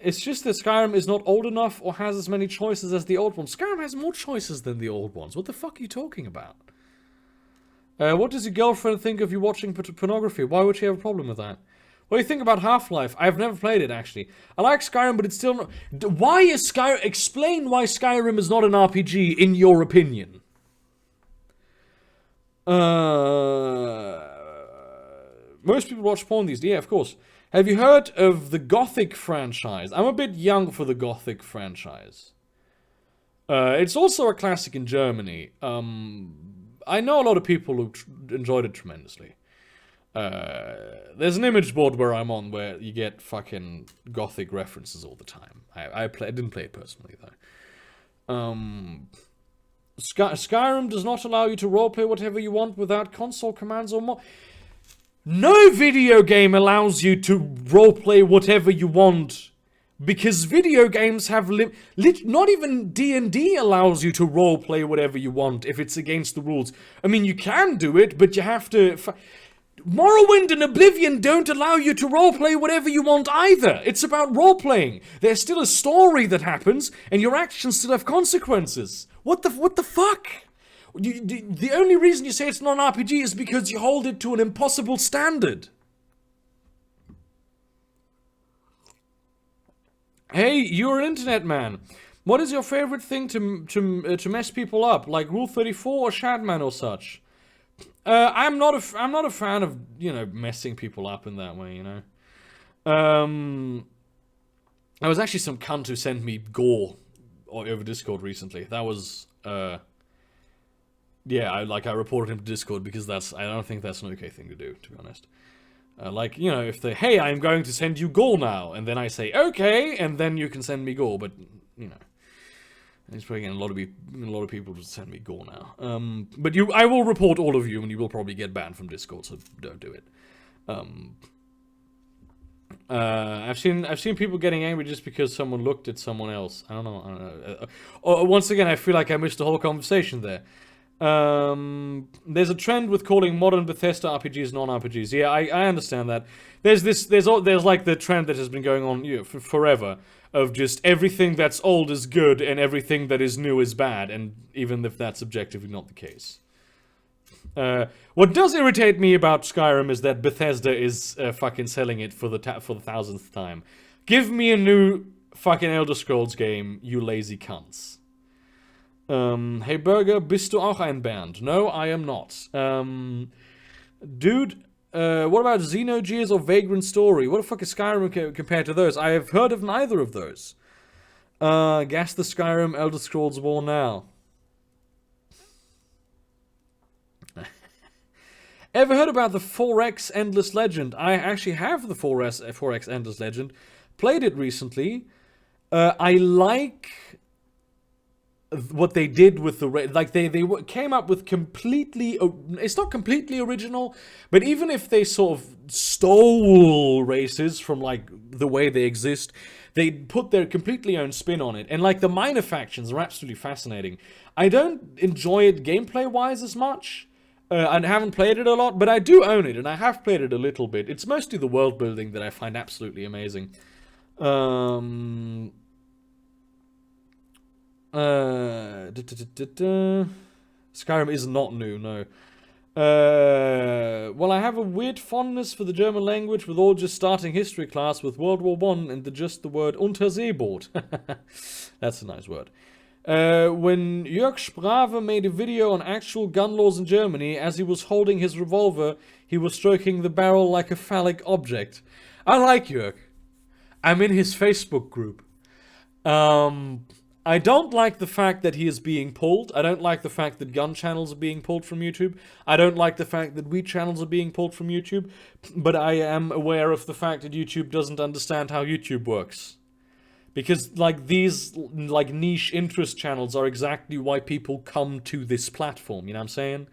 It's just that Skyrim is not old enough or has as many choices as the old ones. Skyrim has more choices than the old ones. What the fuck are you talking about? What does your girlfriend think of you watching pornography? Why would she have a problem with that? What do you think about Half-Life? I've never played it, actually. I like Skyrim, but it's still not... Why is Skyrim... Explain why Skyrim is not an RPG, in your opinion. Most people watch porn these days. Yeah, of course. Have you heard of the Gothic franchise? I'm a bit young for the Gothic franchise. It's also a classic in Germany. I know a lot of people who enjoyed it tremendously. There's an image board where I'm on where you get fucking Gothic references all the time. I didn't play it personally, though. Skyrim does not allow you to roleplay whatever you want without console commands or more. No video game allows you to roleplay whatever you want. Because video games have not even D&D allows you to roleplay whatever you want if it's against the rules. I mean, you can do it, but you have to... Morrowind and Oblivion don't allow you to roleplay whatever you want either. It's about roleplaying. There's still a story that happens, and your actions still have consequences. What the fuck? The only reason you say it's not an RPG is because you hold it to an impossible standard. Hey, you're an internet man. What is your favorite thing to mess people up, like Rule 34 or Shadman or such? I'm not a fan of, you know, messing people up in that way, you know. There was actually some cunt who sent me gore over Discord recently. That was yeah, I reported him to Discord because I don't think that's an okay thing to do, to be honest. Like, you know, if hey, I'm going to send you gore now, and then I say, okay, and then you can send me gore, but, you know. It's probably getting a lot of people to send me gore now. But I will report all of you, and you will probably get banned from Discord, so don't do it. I've seen people getting angry just because someone looked at someone else. I don't know. Once again, I feel like I missed the whole conversation there. There's a trend with calling modern Bethesda RPGs non-RPGs. Yeah, I understand that. There's like the trend that has been going on for forever of just everything that's old is good and everything that is new is bad, and even if that's objectively not the case. What does irritate me about Skyrim is that Bethesda is fucking selling it for the 1000th time. Give me a new fucking Elder Scrolls game, you lazy cunts. Hey Burger, bist du auch ein Band? No, I am not. Dude, what about Xenogears or Vagrant Story? What the fuck is Skyrim compared to those? I have heard of neither of those. Gas the Skyrim, Elder Scrolls War now. Ever heard about the 4X Endless Legend? I actually have the 4X Endless Legend. Played it recently. I like what they did with the they came up with completely, it's not completely original, but even if they sort of stole races from like the way they exist, they put their completely own spin on it. And like the minor factions are absolutely fascinating. I don't enjoy it gameplay wise as much. I haven't played it a lot, but I do own it, and I have played it a little bit. It's mostly the world building that I find absolutely amazing. Skyrim is not new, no. Well, I have a weird fondness for the German language with all just starting history class with World War I and just the word Unterseeboot. That's a nice word. When Jörg Sprave made a video on actual gun laws in Germany, as he was holding his revolver, he was stroking the barrel like a phallic object. I like Jörg. I'm in his Facebook group. I don't like the fact that he is being pulled. I don't like the fact that gun channels are being pulled from YouTube. I don't like the fact that weed channels are being pulled from YouTube. But I am aware of the fact that YouTube doesn't understand how YouTube works. Because, like, these, like, niche interest channels are exactly why people come to this platform, you know what I'm saying?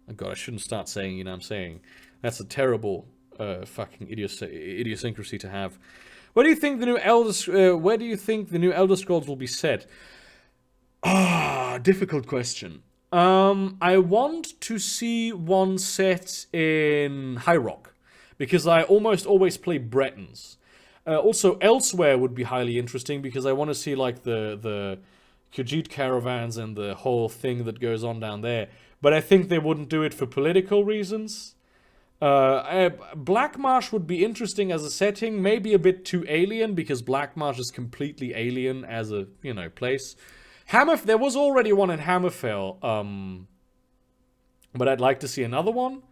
Oh god, I shouldn't start saying, you know what I'm saying. That's a terrible, fucking idiosyncrasy to have. Where do you think the new Elder Scrolls will be set? Difficult question. I want to see one set in High Rock. Because I almost always play Bretons. Also, Elsewhere would be highly interesting because I want to see like the Khajiit caravans and the whole thing that goes on down there. But I think they wouldn't do it for political reasons. Black Marsh would be interesting as a setting, maybe a bit too alien because Black Marsh is completely alien as a, you know, place. There was already one in Hammerfell, but I'd like to see another one.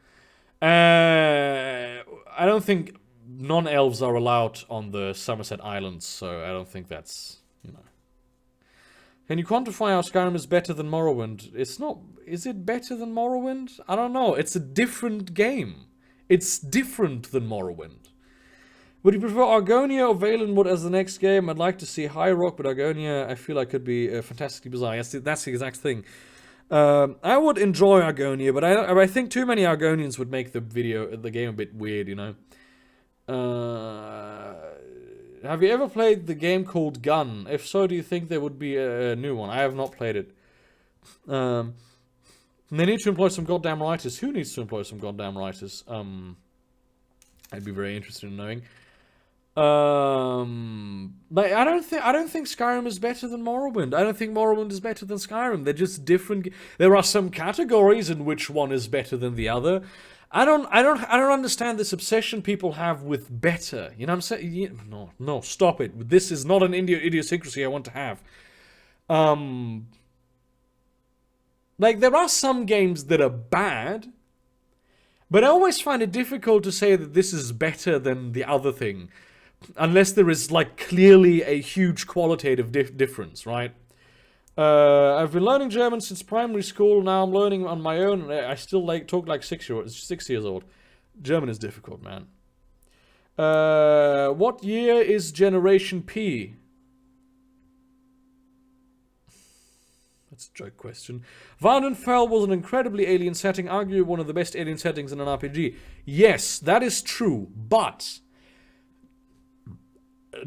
I don't think non-elves are allowed on the Somerset Islands, so I don't think that's, you know. Can you quantify how Skyrim is better than Morrowind? It's not... Is it better than Morrowind? I don't know. It's a different game. It's different than Morrowind. Would you prefer Argonia or Valenwood as the next game? I'd like to see High Rock, but Argonia I feel like could be fantastically bizarre. Yes, that's the exact thing. I would enjoy Argonia, but I think too many Argonians would make the game a bit weird, you know. Have you ever played the game called Gun? If so, do you think there would be a new one? I have not played it. They need to employ some goddamn writers. Who needs to employ some goddamn writers? I'd be very interested in knowing. Like I don't think Skyrim is better than Morrowind. I don't think Morrowind is better than Skyrim. They're just different. There are some categories in which one is better than the other. I don't understand this obsession people have with better. You know what I'm saying? No, stop it. This is not an idiosyncrasy I want to have. Like, there are some games that are bad, but I always find it difficult to say that this is better than the other thing, unless there is, like, clearly a huge qualitative difference, right? I've been learning German since primary school. Now I'm learning on my own. I still talk like 6 years old. German is difficult, man. What year is Generation P? That's a joke question. Vardenfell was an incredibly alien setting, arguably one of the best alien settings in an RPG. Yes, that is true, but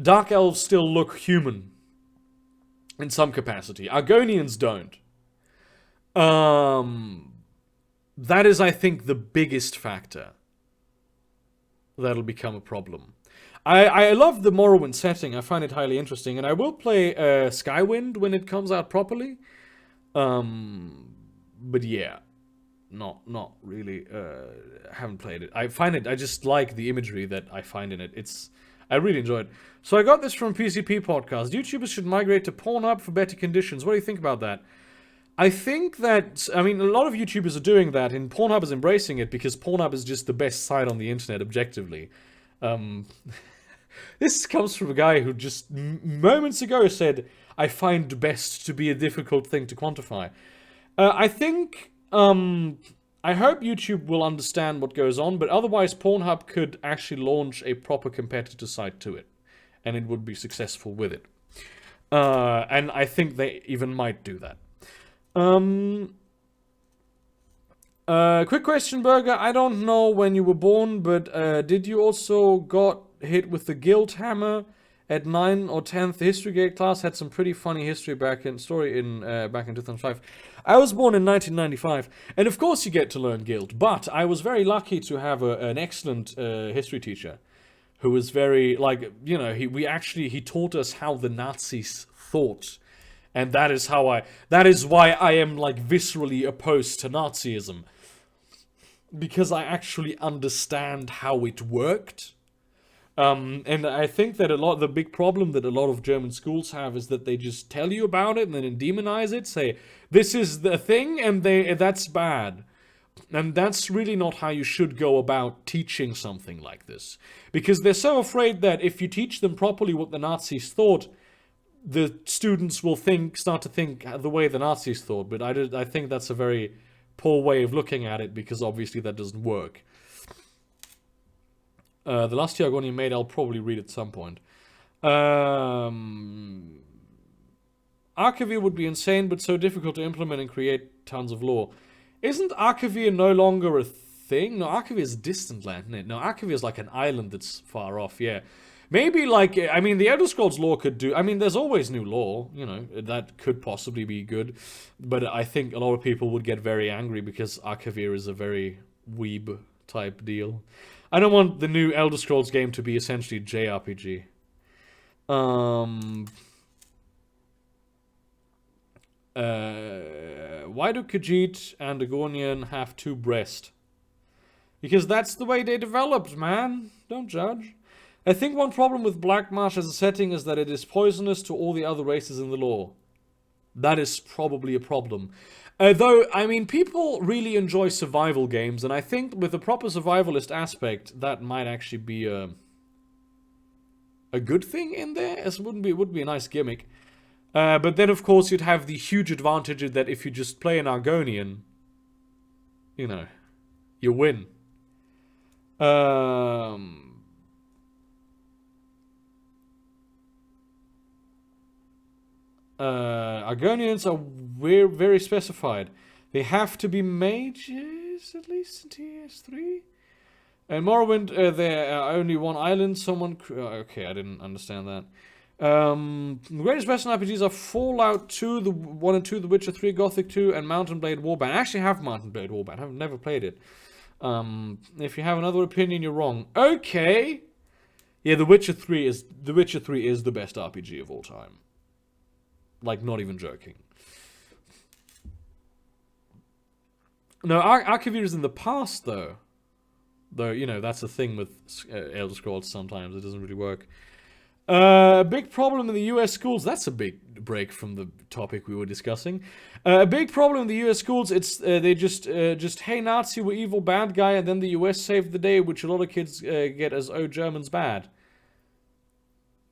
Dark Elves still look human in some capacity. Argonians don't. That is, I think, the biggest factor that'll become a problem. I love the Morrowind setting. I find it highly interesting, and I will play Skywind when it comes out properly. But yeah, not really. Haven't played it. I just like the imagery that I find in it. I really enjoy it. So I got this from PCP Podcast. YouTubers should migrate to Pornhub for better conditions. What do you think about that? I think that, a lot of YouTubers are doing that, and Pornhub is embracing it because Pornhub is just the best site on the internet, objectively. This comes from a guy who just moments ago said, I find best to be a difficult thing to quantify. I think, I hope YouTube will understand what goes on, but otherwise Pornhub could actually launch a proper competitor site to it, and it would be successful with it. And I think they even might do that. Quick question, Burger. I don't know when you were born, but did you also got hit with the guilt hammer at 9th or 10th history grade class? Had some pretty funny history back in 2005. I was born in 1995, and of course you get to learn guilt, but I was very lucky to have an excellent history teacher who was very, he taught us how the Nazis thought. And that is why I am, viscerally opposed to Nazism. Because I actually understand how it worked. And I think that the big problem that a lot of German schools have is that they just tell you about it and then demonize it, say, this is the thing, and that's bad. And that's really not how you should go about teaching something like this. Because they're so afraid that if you teach them properly what the Nazis thought, the students will start to think the way the Nazis thought, but I think that's a very poor way of looking at it, because obviously that doesn't work. The last Argonian made, I'll probably read at some point. Archivir would be insane, but so difficult to implement and create tons of lore. Isn't Archivir no longer a thing? No, Archivir is a distant land, isn't it? No, Archivir is like an island that's far off, yeah. Maybe, the Elder Scrolls lore could do... there's always new lore, that could possibly be good. But I think a lot of people would get very angry because Archivir is a very weeb-type deal. I don't want the new Elder Scrolls game to be essentially JRPG. Why do Khajiit and Agonian have two breasts? Because that's the way they developed, man. Don't judge. I think one problem with Black Marsh as a setting is that it is poisonous to all the other races in the lore. That is probably a problem. Though, people really enjoy survival games, and I think with a proper survivalist aspect, that might actually be a good thing in there. It would be a nice gimmick. But then, of course, you'd have the huge advantage that if you just play an Argonian, you win. Argonians are very specified. They have to be mages, at least in TS3. And Morrowind, there are only one island. Okay, I didn't understand that. The greatest Western RPGs are Fallout 2, the 1 and 2, The Witcher 3, Gothic 2, and Mountain Blade Warband. I actually have Mountain Blade Warband. I've never played it. If you have another opinion, you're wrong. Okay. Yeah, The Witcher 3 is the best RPG of all time. Not even joking. No, Archivir is in the past, though. Though, that's the thing with Elder Scrolls sometimes. It doesn't really work. A big problem in the US schools. That's a big break from the topic we were discussing. A big problem in the US schools, it's they just, hey, Nazi, we're evil, bad guy, and then the US saved the day, which a lot of kids get as, oh, German's bad.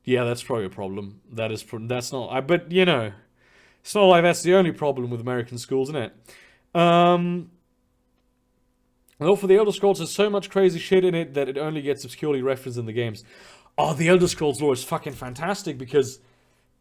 Yeah, that's probably a problem. That's not... but, it's not like that's the only problem with American schools, isn't it? Well, for the Elder Scrolls, there's so much crazy shit in it that it only gets obscurely referenced in the games. Oh, the Elder Scrolls lore is fucking fantastic because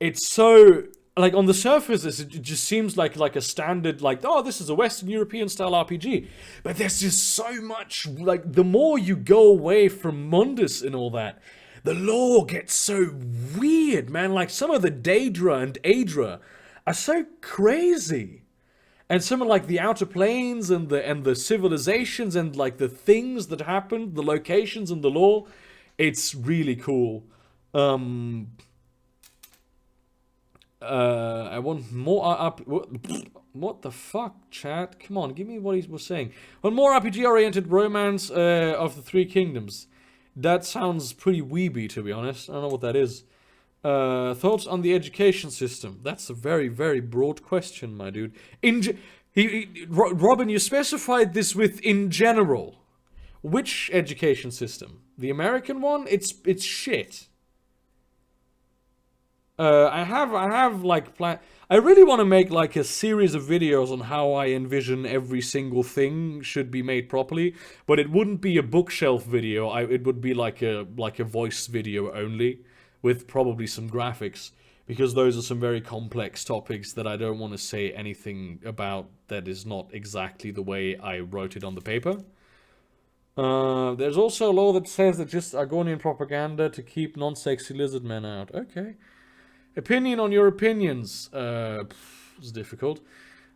it's so... like on the surface, it just seems like a standard, like, oh, this is a Western European style RPG. But there's just so much, like, the more you go away from Mundus and all that, the lore gets so weird, man. Like, some of the Daedra and Aedra are so crazy. And some of, like, the outer planes and the civilizations and, like, the things that happened, the locations and the lore, it's really cool. I want more up. What the fuck, chat? Come on, give me what he was saying. One more RPG-oriented romance of the Three Kingdoms. That sounds pretty weeby, to be honest. I don't know what that is. Thoughts on the education system? That's a very, very broad question, my dude. Robin, you specified this with in general. Which education system? The American one? It's shit. I have like I really want to make like a series of videos on how I envision every single thing should be made properly, but it wouldn't be a bookshelf video. It would be like a voice video only, with probably some graphics, because those are some very complex topics that I don't want to say anything about that is not exactly the way I wrote it on the paper. There's also a law that says that just Argonian propaganda to keep non-sexy lizard men out. Okay. Opinion on your opinions. It's difficult.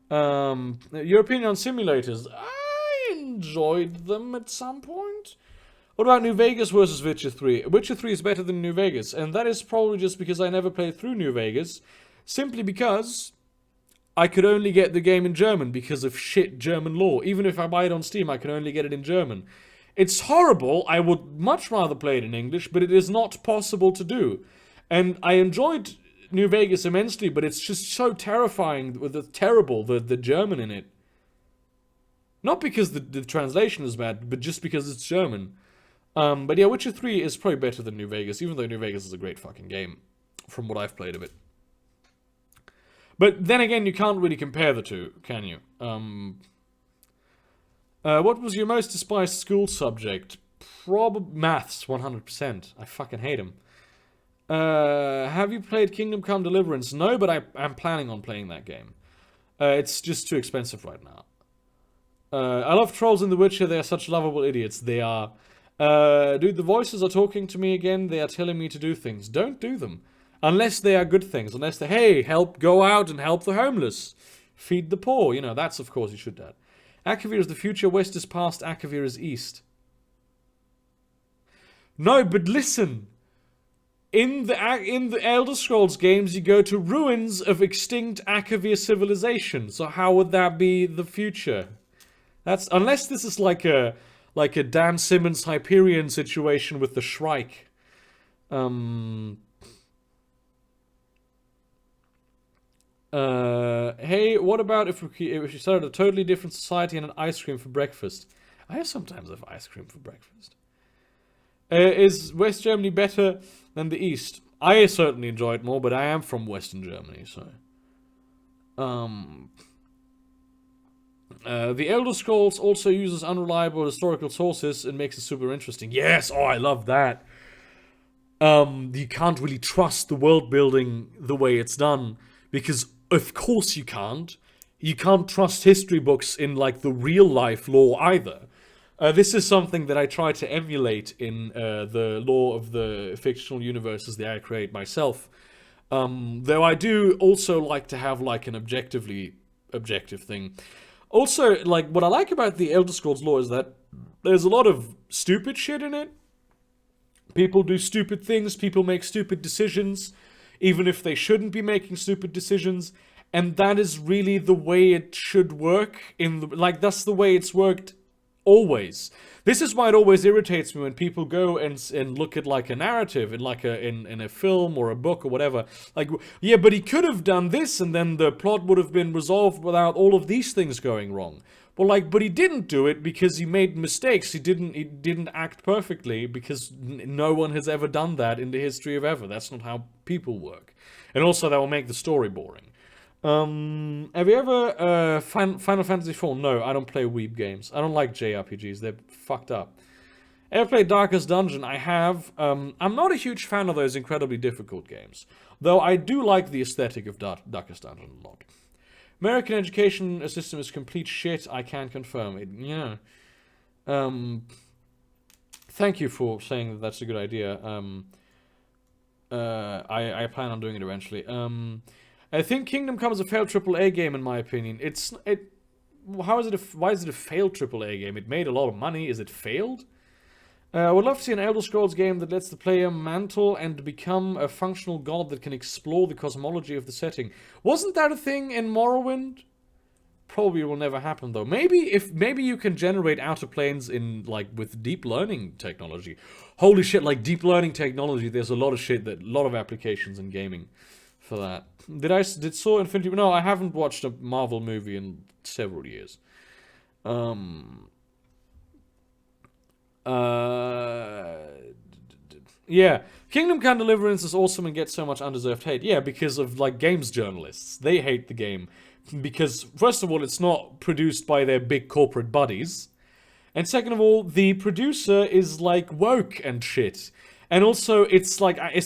Your opinion on simulators. I enjoyed them at some point. What about New Vegas versus Witcher 3? Witcher 3 is better than New Vegas, and that is probably just because I never played through New Vegas, simply because I could only get the game in German because of shit German law. Even if I buy it on Steam, I can only get it in German. It's horrible. I would much rather play it in English, but it is not possible to do. And I enjoyed New Vegas immensely, but it's just so terrifying with the German in it. Not because the translation is bad, but just because it's German. But yeah, Witcher 3 is probably better than New Vegas, even though New Vegas is a great fucking game, from what I've played of it. But then again, you can't really compare the two, can you? What was your most despised school subject? Probably maths, 100%. I fucking hate him. Have you played Kingdom Come Deliverance? No, but I'm planning on playing that game. It's just too expensive right now. I love trolls in The Witcher. They are such lovable idiots. They are. Dude, the voices are talking to me again. They are telling me to do things. Don't do them. Unless they are good things. Unless they, hey, go out and help the homeless. Feed the poor. You know, that's of course you should do. Akavir is the future. West is past. Akavir is east. No, but listen. In the Elder Scrolls games, you go to ruins of extinct Akavir civilization. So how would that be the future? That's unless this is like a Dan Simmons Hyperion situation with the Shrike. Hey, what about if we started a totally different society and an ice cream for breakfast? I sometimes have ice cream for breakfast. Is West Germany better than the East? I certainly enjoy it more, but I am from Western Germany, so... the Elder Scrolls also uses unreliable historical sources and makes it super interesting. Yes! Oh, I love that! You can't really trust the world building the way it's done, because of course you can't. You can't trust history books in, like, the real life lore either. This is something that I try to emulate in the lore of the fictional universes that I create myself. Though I do also like to have like an objective thing. Also, like, what I like about the Elder Scrolls lore is that there's a lot of stupid shit in it. People do stupid things, people make stupid decisions, even if they shouldn't be making stupid decisions. And that is really the way it should work. That's the way it's worked always. This is why it always irritates me when people go and look at like a narrative in a film or a book or whatever. Like, yeah, but he could have done this and then the plot would have been resolved without all of these things going wrong. Well, like, but he didn't do it because he made mistakes. He didn't act perfectly because no one has ever done that in the history of ever. That's not how people work. And also that will make the story boring. Have you ever, Final Fantasy IV? No, I don't play weeb games. I don't like JRPGs, they're fucked up. Ever played Darkest Dungeon? I have. I'm not a huge fan of those incredibly difficult games, though I do like the aesthetic of Darkest Dungeon a lot. American education system is complete shit. I can confirm it. Yeah. Thank you for saying that that's a good idea. I plan on doing it eventually. I think Kingdom Come is a failed AAA game in my opinion. Why is it a failed AAA game? It made a lot of money. Is it failed? I would love to see an Elder Scrolls game that lets the player mantle and become a functional god that can explore the cosmology of the setting. Wasn't that a thing in Morrowind? Probably will never happen though. Maybe you can generate outer planes in with deep learning technology. Holy shit, like deep learning technology, there's a lot of applications in gaming for that. Did saw Infinity? No, I haven't watched a Marvel movie in several years. Yeah, Kingdom Come Deliverance is awesome and gets so much undeserved hate. Yeah, because of games journalists. They hate the game because first of all, it's not produced by their big corporate buddies, and second of all, the producer is woke and shit. And also, it's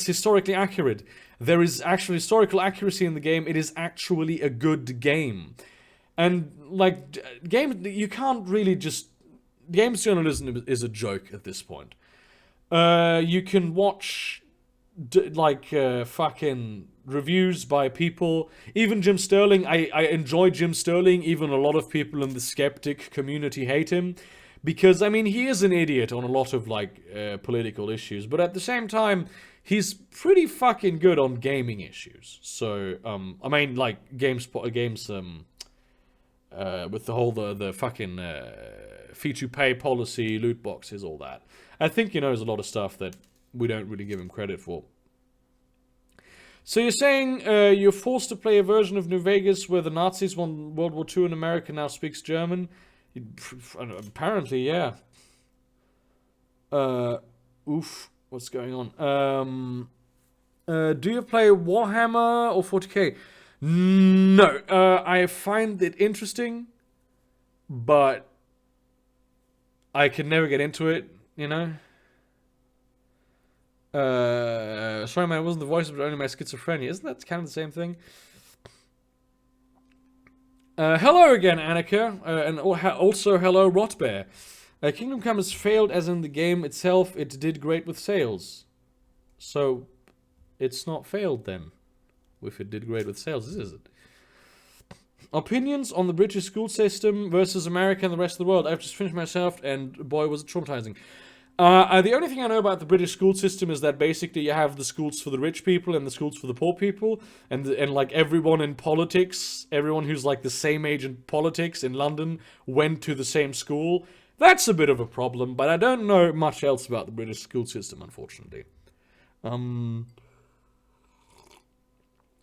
historically accurate. There is actual historical accuracy in the game. It is actually a good game. And you can't really just... Games journalism is a joke at this point. You can watch fucking reviews by people. Even Jim Sterling. I enjoy Jim Sterling. Even a lot of people in the skeptic community hate him. Because, I mean, he is an idiot on a lot of, political issues. But at the same time, he's pretty fucking good on gaming issues. So, I mean, games, with the whole, the fucking, fee-to-pay policy, loot boxes, all that. I think he knows a lot of stuff that we don't really give him credit for. So you're saying, you're forced to play a version of New Vegas where the Nazis won World War II and America now speaks German? Apparently, yeah. Oof. What's going on? Do you play Warhammer or 40k? No. I find it interesting, but I can never get into it, you know? Sorry man, it wasn't the voice, but only my schizophrenia. Isn't that kind of the same thing? Hello again, Annika, and also hello, Rotbear. Kingdom Come has failed as in the game itself, it did great with sales. So, it's not failed then, if it did great with sales, is it? Opinions on the British school system versus America and the rest of the world. I've just finished myself, and boy, was it traumatizing. The only thing I know about the British school system is that basically you have the schools for the rich people and the schools for the poor people, and everyone in politics, everyone who's the same age in politics in London went to the same school. That's a bit of a problem, but I don't know much else about the British school system, unfortunately. Have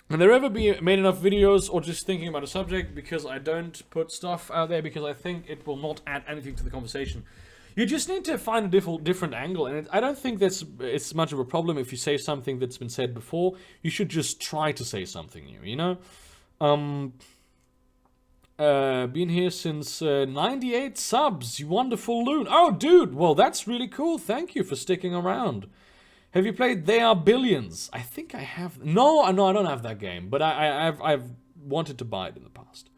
there ever been made enough videos or just thinking about a subject? Because I don't put stuff out there because I think it will not add anything to the conversation. You just need to find a different angle, and I don't think it's much of a problem if you say something that's been said before. You should just try to say something new, you know? Been here since 98 subs, you wonderful loon. Oh, dude, well, that's really cool. Thank you for sticking around. Have you played They Are Billions? I think I have. No, I don't have that game, but I've wanted to buy it in the past.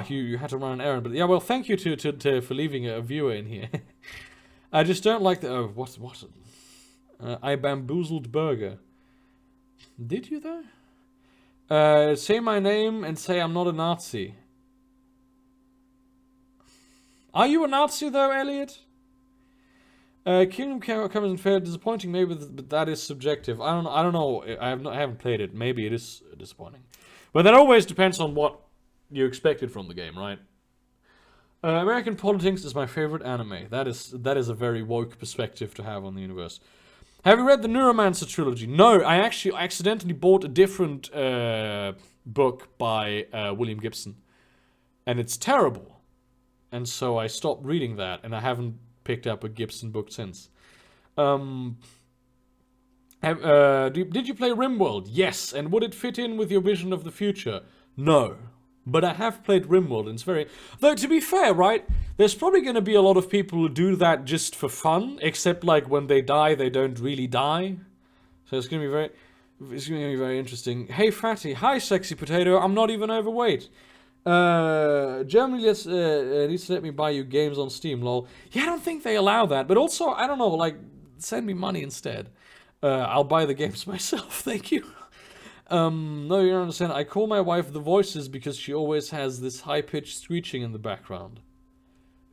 You had to run an errand, but yeah, well, thank you for leaving a viewer in here. I just don't like the... Oh, what? I bamboozled burger. Did you, though? Say my name and say I'm not a Nazi. Are you a Nazi, though, Elliot? Kingdom Come isn't fair, disappointing, maybe, but that is subjective. I don't know. I haven't played it. Maybe it is disappointing. But that always depends on what you expected from the game, right? American politics is my favorite anime. That is a very woke perspective to have on the universe. Have you read the Neuromancer trilogy? No, I actually accidentally bought a different book by William Gibson, and it's terrible. And so I stopped reading that, and I haven't picked up a Gibson book since. Did you play RimWorld? Yes. And would it fit in with your vision of the future? No. But I have played RimWorld, and it's very... Though, to be fair, right, there's probably going to be a lot of people who do that just for fun, except, like, when they die, they don't really die. So it's going to be very... It's going to be very interesting. Hey, Fatty. Hi, Sexy Potato. I'm not even overweight. Germany needs to let me buy you games on Steam, lol. Yeah, I don't think they allow that. But also, I don't know, like, send me money instead. I'll buy the games myself, thank you. No, you don't understand. I call my wife the Voices because she always has this high-pitched screeching in the background.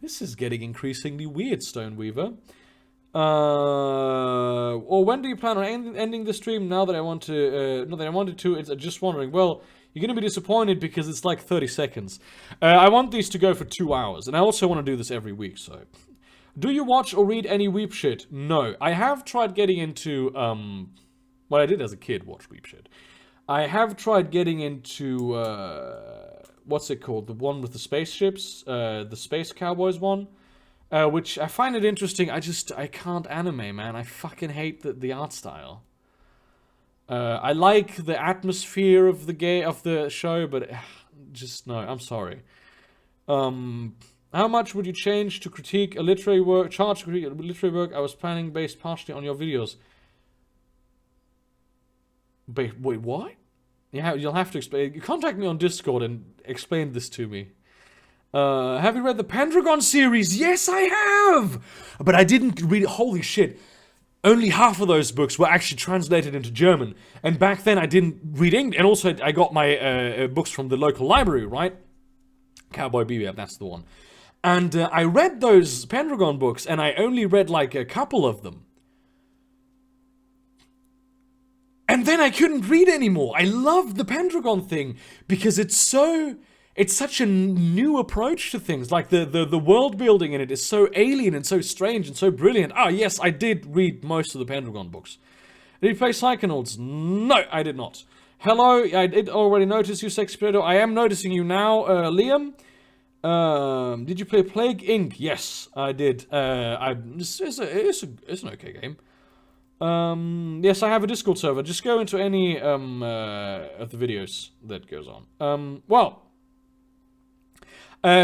This is getting increasingly weird, Stoneweaver. Or when do you plan on ending the stream? Now that I want to, not that I wanted to, it's just wondering. Well, you're gonna be disappointed because it's like 30 seconds. I want these to go for 2 hours, and I also want to do this every week, so... Do you watch or read any weep shit? No. I have tried getting into, well, I did as a kid watch weep shit. I have tried getting into, what's it called? The one with the spaceships? The Space Cowboys one? Which I find it interesting. I can't anime, man. I fucking hate the art style. I like the atmosphere of the show, but just no, I'm sorry. How much would you charge to critique a literary work? I was planning based partially on your videos. Wait, what? Yeah, you'll have to explain. Contact me on Discord and explain this to me. Have you read the Pendragon series? Yes, I have! But I didn't read it. Holy shit. Only half of those books were actually translated into German. And back then I didn't read English. And also I got my books from the local library, right? Cowboy Bebop, that's the one. And I read those Pendragon books, and I only read like a couple of them. And then I couldn't read anymore. I loved the Pendragon thing because it's such a new approach to things. Like the world building in it is so alien and so strange and so brilliant. Ah, yes, I did read most of the Pendragon books. Did you play Psychonauts? No, I did not. Hello, I did already notice you, Sexy Potato. I am noticing you now, Liam. Did you play Plague Inc? Yes, I did. It's an okay game. Yes, I have a Discord server. Just go into any of the videos that goes on.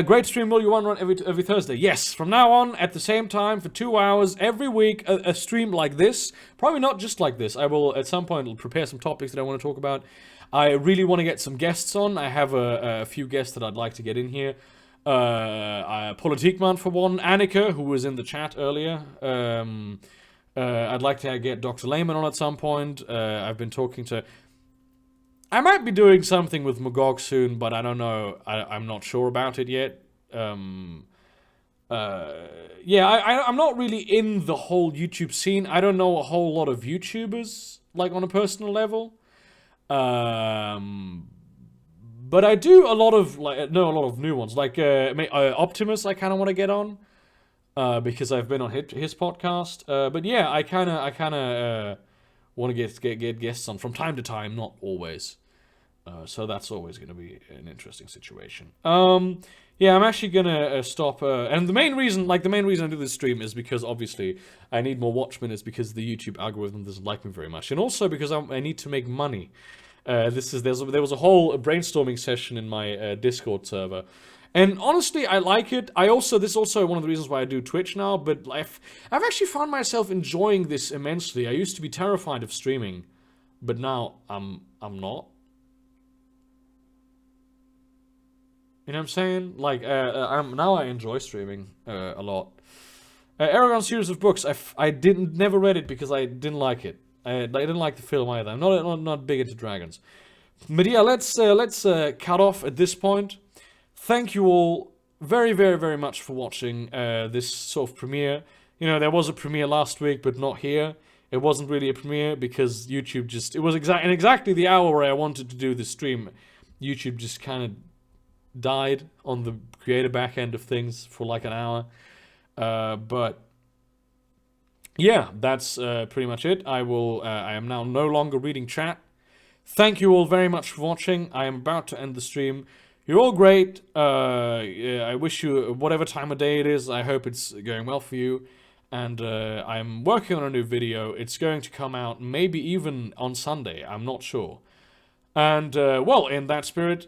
Great stream, will you run every Thursday? Yes, from now on, at the same time, for 2 hours, every week, a stream like this. Probably not just like this. I will, at some point, prepare some topics that I want to talk about. I really want to get some guests on. I have a few guests that I'd like to get in here. Politikman for one, Annika, who was in the chat earlier. I'd like to get Dr. Lehman on at some point. I've been talking to... I might be doing something with Magog soon, but I don't know. I'm not sure about it yet. Yeah, I'm not really in the whole YouTube scene. I don't know a whole lot of YouTubers, like, on a personal level. But I do know a lot of new ones. Like, Optimus, I kind of want to get on. Because I've been on his podcast. But yeah, I kind of want to get guests on from time to time, not always. So that's always going to be an interesting situation. Yeah, I'm actually gonna stop. And the main reason I do this stream is because obviously I need more watch minutes because the YouTube algorithm doesn't like me very much, and also because I need to make money. There was a whole brainstorming session in my Discord server. And honestly, I like it. This is also one of the reasons why I do Twitch now, but I've actually found myself enjoying this immensely. I used to be terrified of streaming, but now I'm not. You know what I'm saying? Like, now I enjoy streaming a lot. Aragon series of books, I never read it because I didn't like it. I didn't like the film either. I'm not big into dragons. But yeah, let's cut off at this point. Thank you all very, very, very much for watching this sort of premiere. You know, there was a premiere last week, but not here. It wasn't really a premiere because YouTube it was exactly the hour where I wanted to do the stream. YouTube just kind of died on the creator back end of things for like an hour. But yeah, that's pretty much it. I am now no longer reading chat. Thank you all very much for watching. I am about to end the stream. You're all great. I wish you whatever time of day it is. I hope it's going well for you. And I'm working on a new video. It's going to come out maybe even on Sunday. I'm not sure. And, well, in that spirit,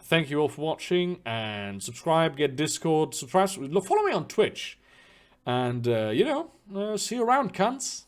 thank you all for watching, and subscribe, get Discord, subscribe, follow me on Twitch, and, see you around, cunts.